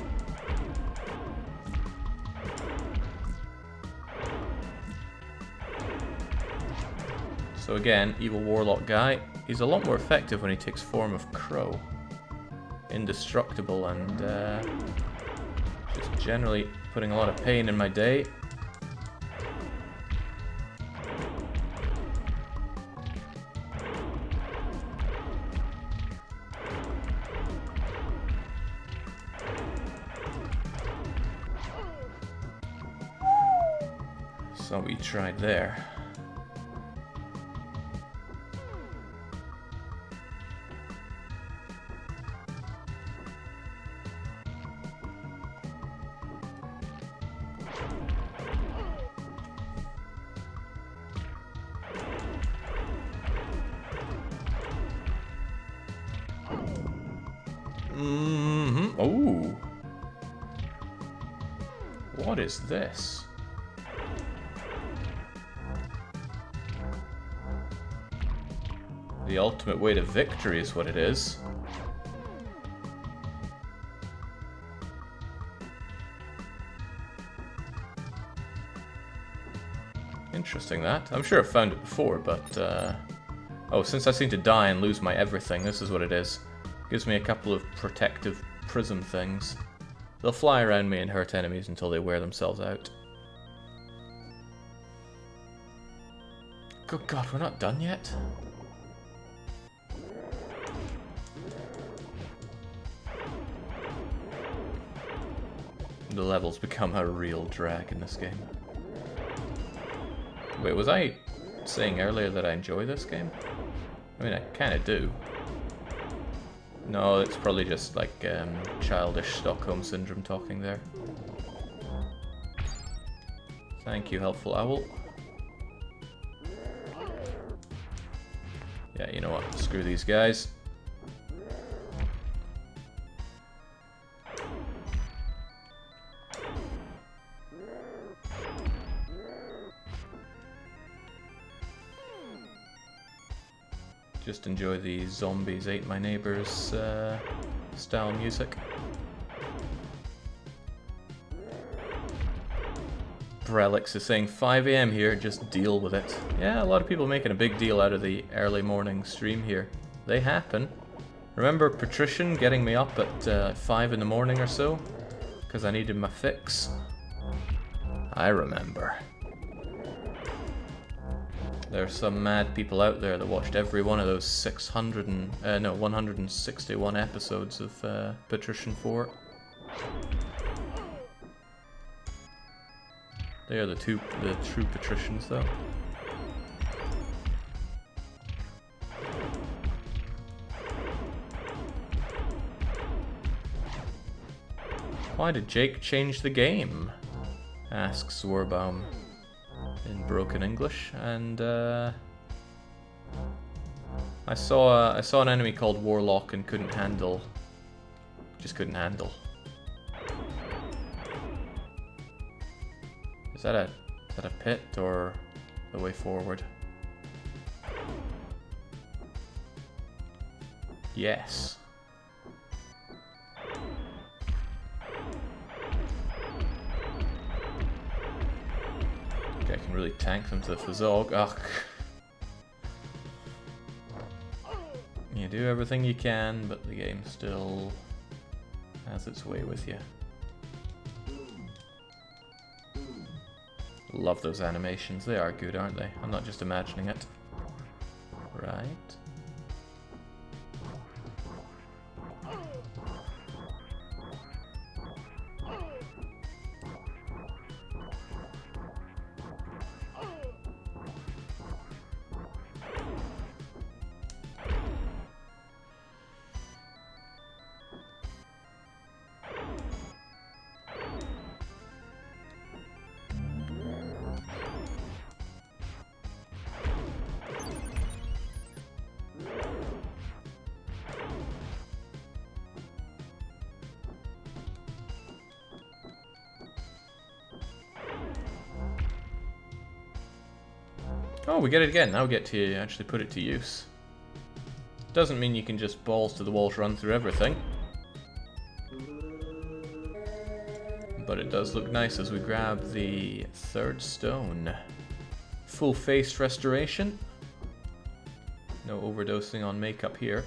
So again, evil Warlock guy, he's a lot more effective when he takes form of Crow. Indestructible and just generally putting a lot of pain in my day. So we tried there. Oh. What is this? The ultimate way to victory is what it is. Interesting that. I'm sure I've found it before, but oh, since I seem to die and lose my everything, this is what it is. Gives me a couple of protective prism things. They'll fly around me and hurt enemies until they wear themselves out. Good God, we're not done yet? The levels become a real drag in this game. Wait, was I saying earlier that I enjoy this game? I mean, I kind of do. No, it's probably just like childish Stockholm Syndrome talking there. Thank you, helpful owl. Yeah, you know what? Screw these guys. Just enjoy the zombies ate my neighbors style music. Brelix is saying 5 AM here, just deal with it. Yeah, a lot of people making a big deal out of the early morning stream here. They happen. Remember Patrician getting me up at 5 in the morning or so? Because I needed my fix. I remember. There are some mad people out there that watched every one of those 161 episodes of Patrician 4. They are the true Patricians, though. Why did Jake change the game? Asks Warbaum in broken English, and I saw an enemy called Warlock and couldn't handle. Just couldn't handle. Is that a pit or the way forward? Yes. Okay, I can really tank them to the Fazog. Ugh. You do everything you can, but the game still has its way with you. Love those animations. They are good, aren't they? I'm not just imagining it. Right. Oh, we get it again. Now we get to actually put it to use. Doesn't mean you can just balls to the walls run through everything. But it does look nice as we grab the third stone. Full face restoration. No overdosing on makeup here.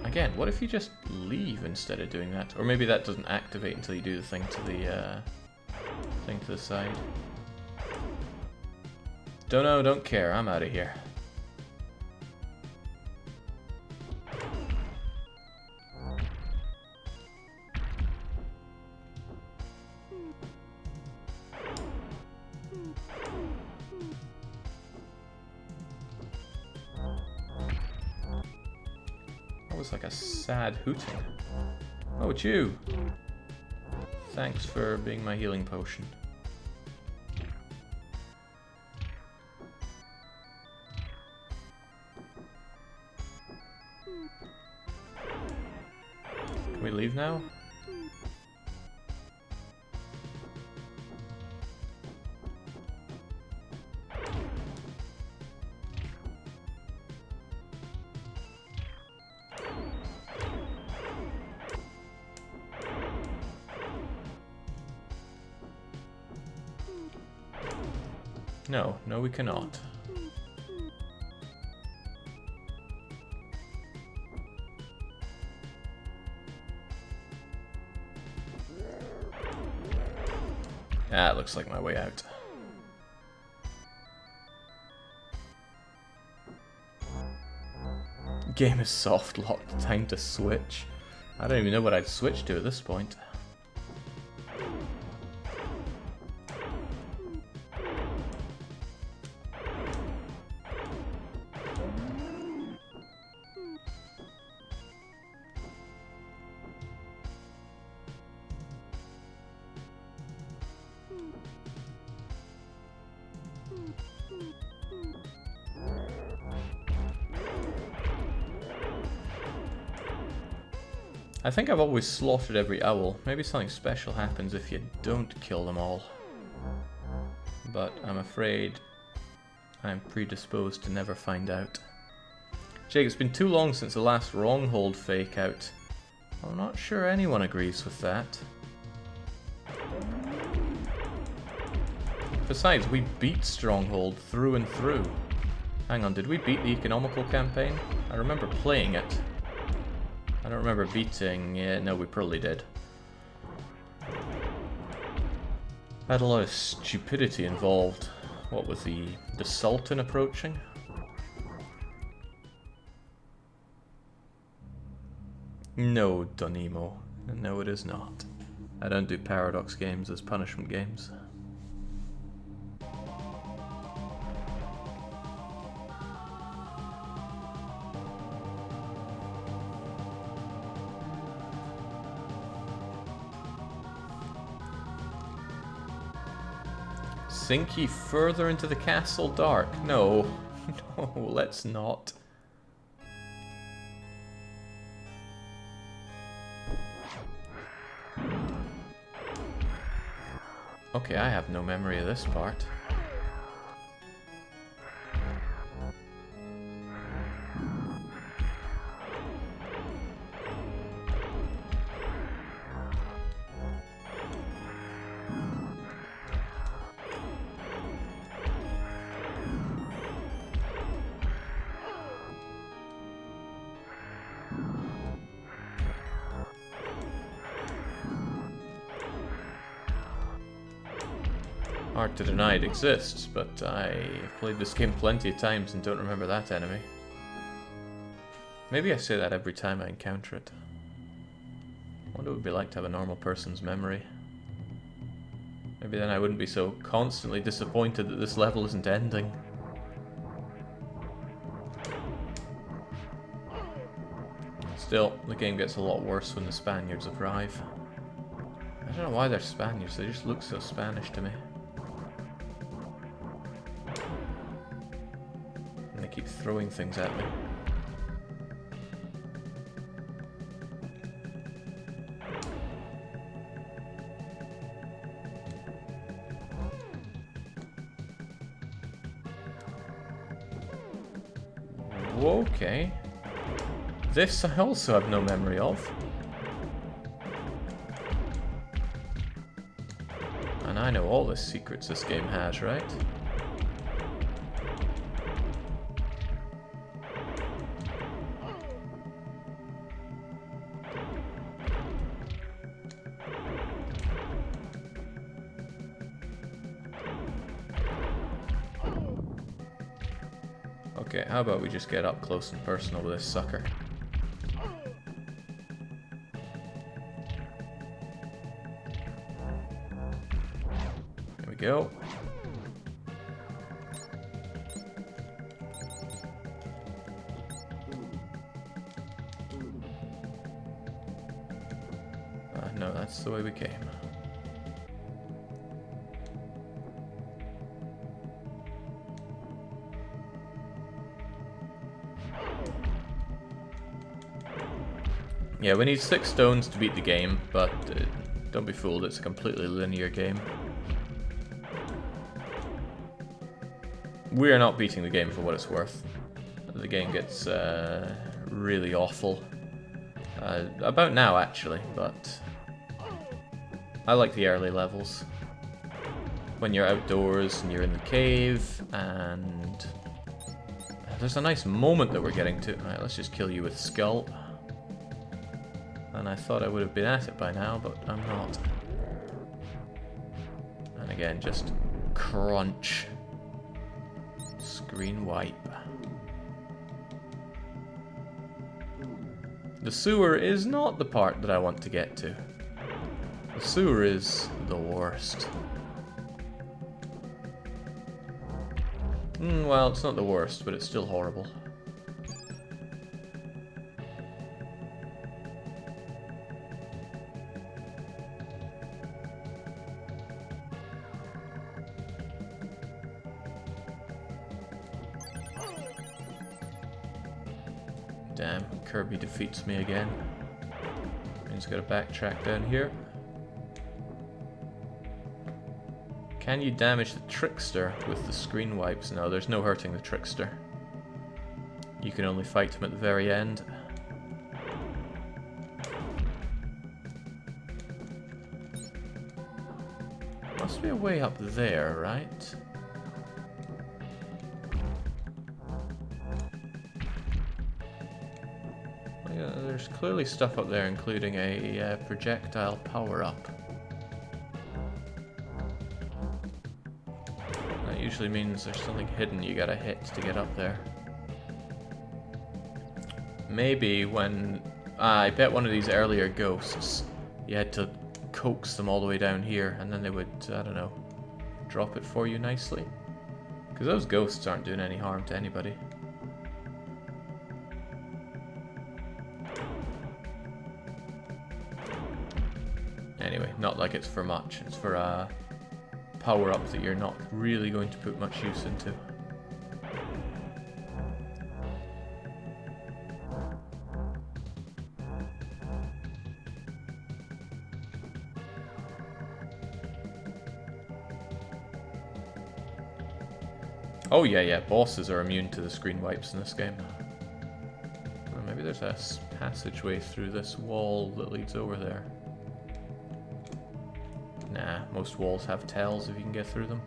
Again, what if you just leave instead of doing that? Or maybe that doesn't activate until you do the thing to the side. Don't know, don't care. I'm out of here. That was like a sad hooting. Oh, it's you. Thanks for being my healing potion. Can we leave now? No, no we cannot. That looks like my way out. Game is soft locked, time to switch. I don't even know what I'd switch to at this point. I think I've always slaughtered every owl. Maybe something special happens if you don't kill them all. But I'm afraid I'm predisposed to never find out. Jake, it's been too long since the last Wronghold fake out. I'm not sure anyone agrees with that. Besides, we beat Stronghold through and through. Hang on, did we beat the economical campaign? I remember playing it. I don't remember beating... yeah, no, we probably did. Had a lot of stupidity involved. What with the Sultan approaching? No, Donimo. No, it is not. I don't do Paradox games as punishment games. Sink ye further into the castle dark. No, no, let's not. Okay, I have no memory of this part. Hard to deny it exists, but I've played this game plenty of times and don't remember that enemy. Maybe I say that every time I encounter it. I wonder what it would be like to have a normal person's memory. Maybe then I wouldn't be so constantly disappointed that this level isn't ending. Still, the game gets a lot worse when the Spaniards arrive. I don't know why they're Spaniards, they just look so Spanish to me. And they keep throwing things at me. Okay. This I also have no memory of. And I know all the secrets this game has, right? Okay, how about we just get up close and personal with this sucker? There we go. No, that's the way we came. Yeah, we need 6 stones to beat the game, but don't be fooled, it's a completely linear game. We are not beating the game for what it's worth. The game gets really awful. About now, actually, but I like the early levels. When you're outdoors and you're in the cave, and there's a nice moment that we're getting to. Alright, let's just kill you with Skull. And I thought I would have been at it by now, but I'm not. And again, just crunch. Screen wipe. The sewer is not the part that I want to get to. The sewer is the worst. Well, it's not the worst, but it's still horrible. Damn, Kirby defeats me again. He's got to backtrack down here. Can you damage the Trickster with the screen wipes? No, there's no hurting the Trickster. You can only fight him at the very end. Must be a way up there, right? Yeah, there's clearly stuff up there, including a projectile power-up. That usually means there's something hidden you gotta hit to get up there. Maybe when... I bet one of these earlier ghosts, you had to coax them all the way down here, and then they would, I don't know, drop it for you nicely. Because those ghosts aren't doing any harm to anybody. Anyway, not like it's for much. It's for a power-up that you're not really going to put much use into. Oh yeah, bosses are immune to the screen wipes in this game. Well, maybe there's a passageway through this wall that leads over there. Nah, most walls have tells if you can get through them.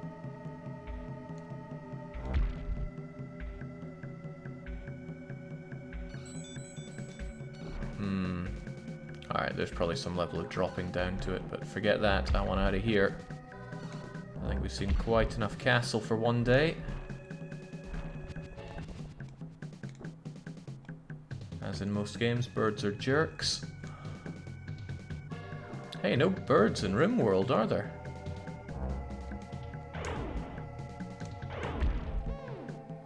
Alright, there's probably some level of dropping down to it, but forget that, I want out of here. I think we've seen quite enough castle for one day. As in most games, birds are jerks. Hey, no birds in RimWorld, are there?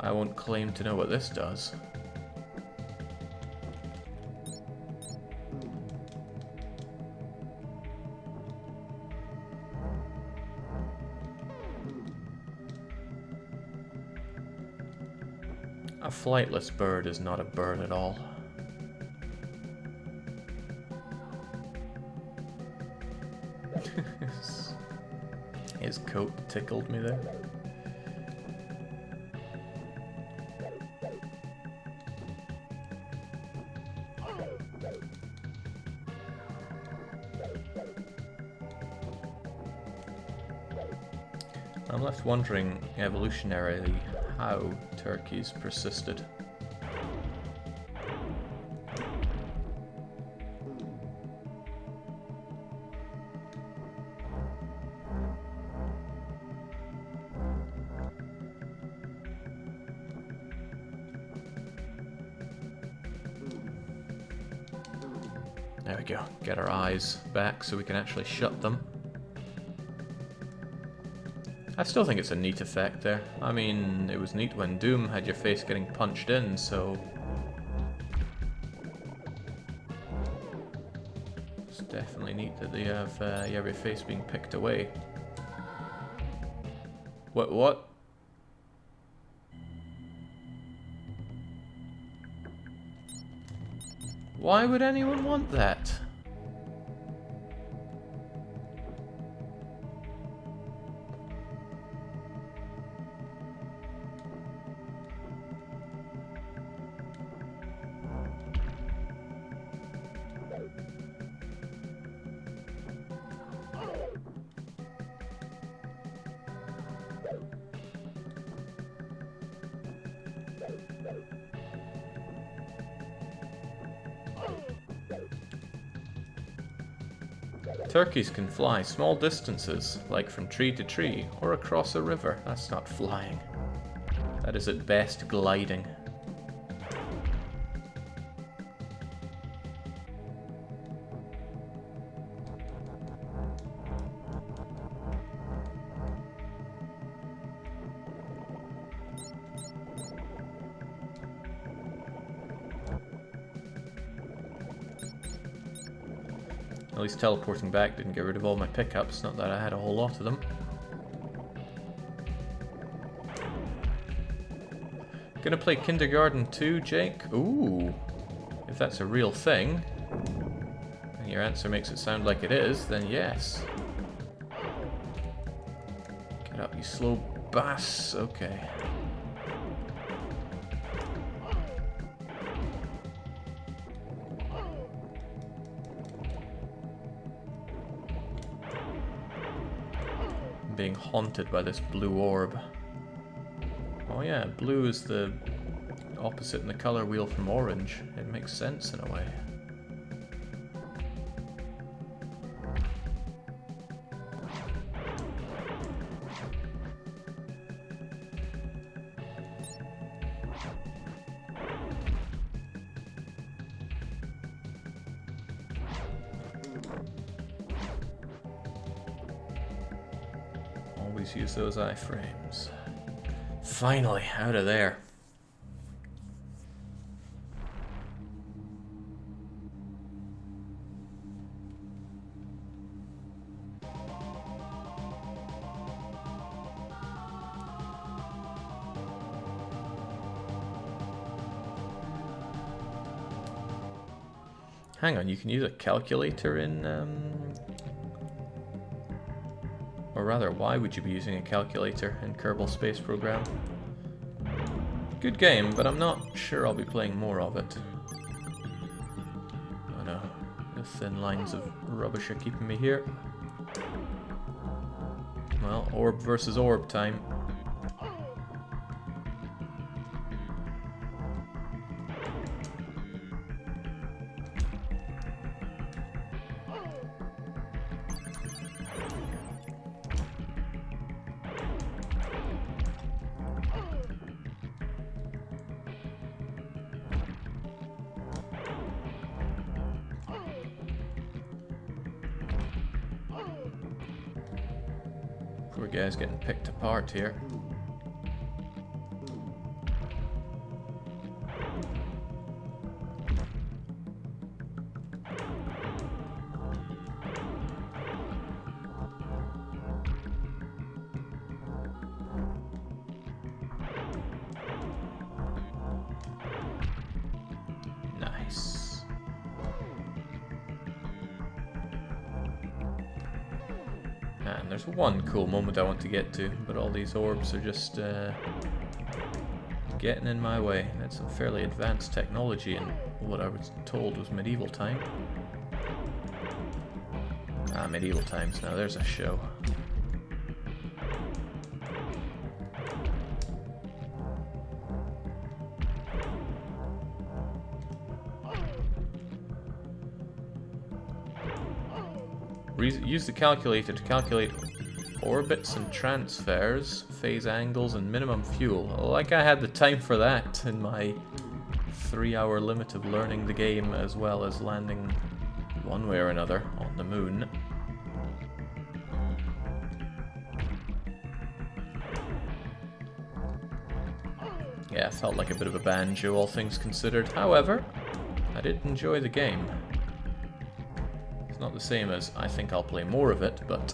I won't claim to know what this does. A flightless bird is not a bird at all. His coat tickled me there. I'm left wondering evolutionarily how turkeys persisted. There we go. Get our eyes back so we can actually shut them. I still think it's a neat effect there. I mean, it was neat when Doom had your face getting punched in, so... It's definitely neat that you have your face being picked away. What? Why would anyone want that? Turkeys can fly small distances, like from tree to tree, or across a river. That's not flying. That is at best gliding. At least teleporting back didn't get rid of all my pickups, not that I had a whole lot of them. Gonna play Kindergarten 2, Jake? Ooh, if that's a real thing, and your answer makes it sound like it is, then yes. Get up, you slow bass. Okay. Being haunted by this blue orb. Oh yeah, blue is the opposite in the color wheel from orange. It makes sense in a way. Always use those iframes. Finally, out of there. Hang on, you can use a calculator in or rather, why would you be using a calculator in Kerbal Space Program? Good game, but I'm not sure I'll be playing more of it. Oh no, the thin lines of rubbish are keeping me here. Well, orb versus orb time. Poor guy's getting picked apart here. Nice. And there's one cool moment I want to get to, but all these orbs are just getting in my way. That's some fairly advanced technology in what I was told was medieval time. Ah, medieval times. Now there's a show. use the calculator to calculate orbits and transfers, phase angles, and minimum fuel. Like I had the time for that in my 3-hour limit of learning the game, as well as landing one way or another on the moon. Yeah, felt like a bit of a banjo, all things considered. However, I did enjoy the game. It's not the same as I think I'll play more of it, but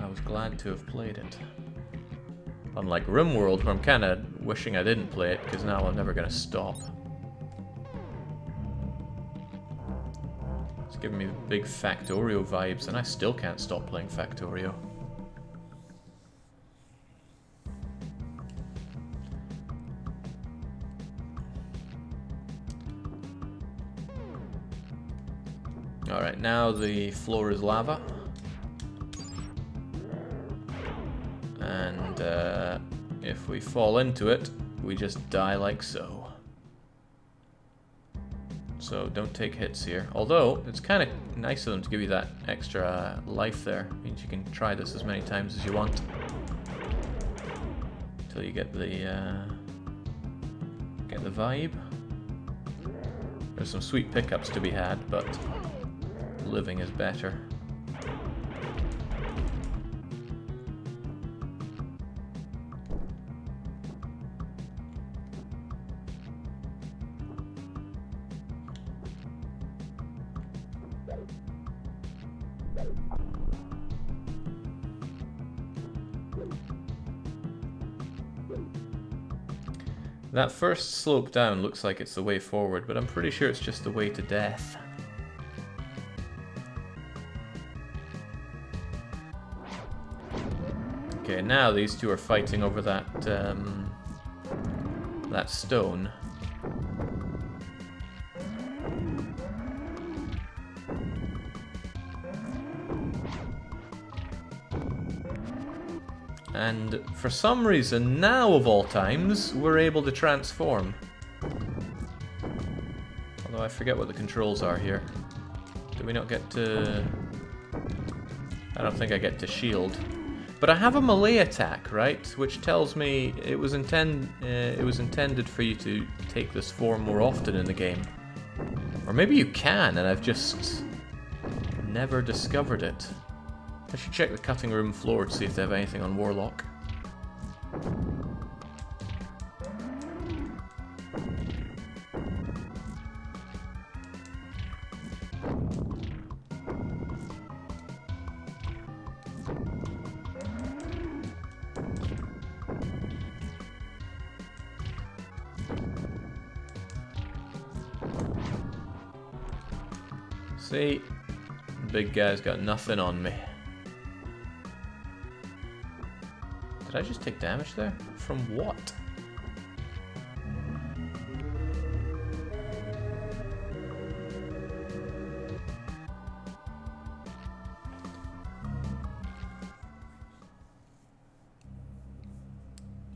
I was glad to have played it. Unlike RimWorld, where I'm kind of wishing I didn't play it, because now I'm never going to stop. It's giving me big Factorio vibes, and I still can't stop playing Factorio. Alright, now the floor is lava. And if we fall into it, we just die like so. So don't take hits here. Although, it's kind of nice of them to give you that extra life there. Means you can try this as many times as you want. Until you get the vibe. There's some sweet pickups to be had, but living is better. That first slope down looks like it's the way forward, but I'm pretty sure it's just the way to death. Okay, now these two are fighting over that that stone. And for some reason, now of all times, we're able to transform. Although I forget what the controls are here. Do we not get to... I don't think I get to shield. But I have a melee attack, right? Which tells me it was intended for you to take this form more often in the game. Or maybe you can, and I've just never discovered it. I should check the cutting room floor to see if they have anything on Warlock. See? The big guy's got nothing on me. Did I just take damage there? From what?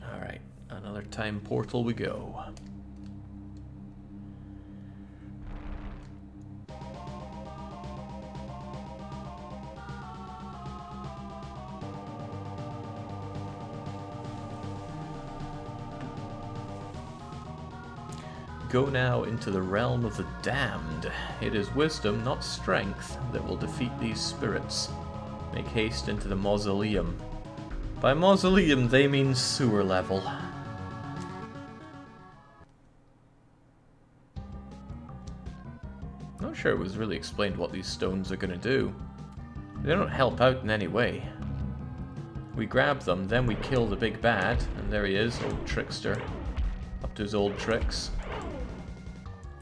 Alright, another time portal we go. Go now into the realm of the damned. It is wisdom, not strength, that will defeat these spirits. Make haste into the mausoleum. By mausoleum, they mean sewer level. Not sure it was really explained what these stones are going to do. They don't help out in any way. We grab them, then we kill the big bad, and there he is, old trickster. Up to his old tricks.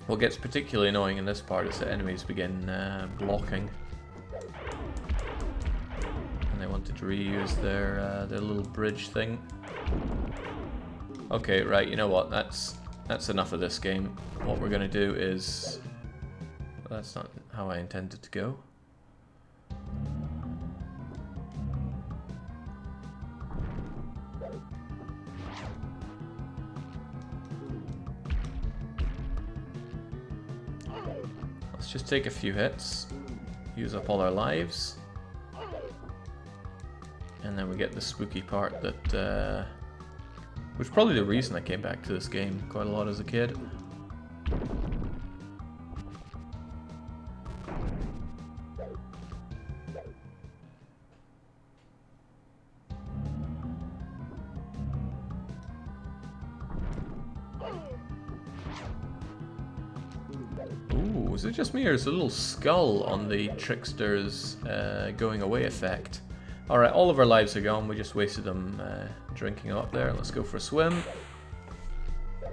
What gets particularly annoying in this part is that enemies begin blocking. And they wanted to reuse their little bridge thing. Okay, right, you know what, that's enough of this game. What we're going to do is... Well, that's not how I intended to go. Let's just take a few hits. use up all our lives. And then we get the spooky part that, which is probably the reason I came back to this game quite a lot as a kid. Ooh, is it just me or is a little skull on the trickster's going away effect? Alright, all of our lives are gone, we just wasted them drinking up there. Let's go for a swim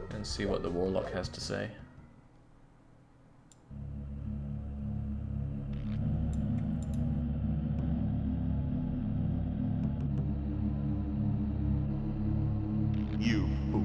and see what the Warlock has to say. You fool.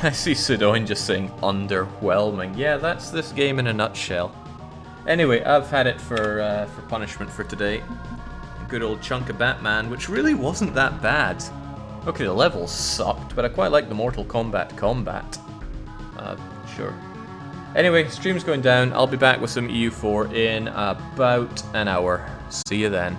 I see Sidoin just saying underwhelming. Yeah, that's this game in a nutshell. Anyway, I've had it for punishment for today. A good old chunk of Batman, which really wasn't that bad. Okay, the levels sucked, but I quite like the Mortal Kombat combat. Sure. Anyway, stream's going down. I'll be back with some EU4 in about an hour. See you then.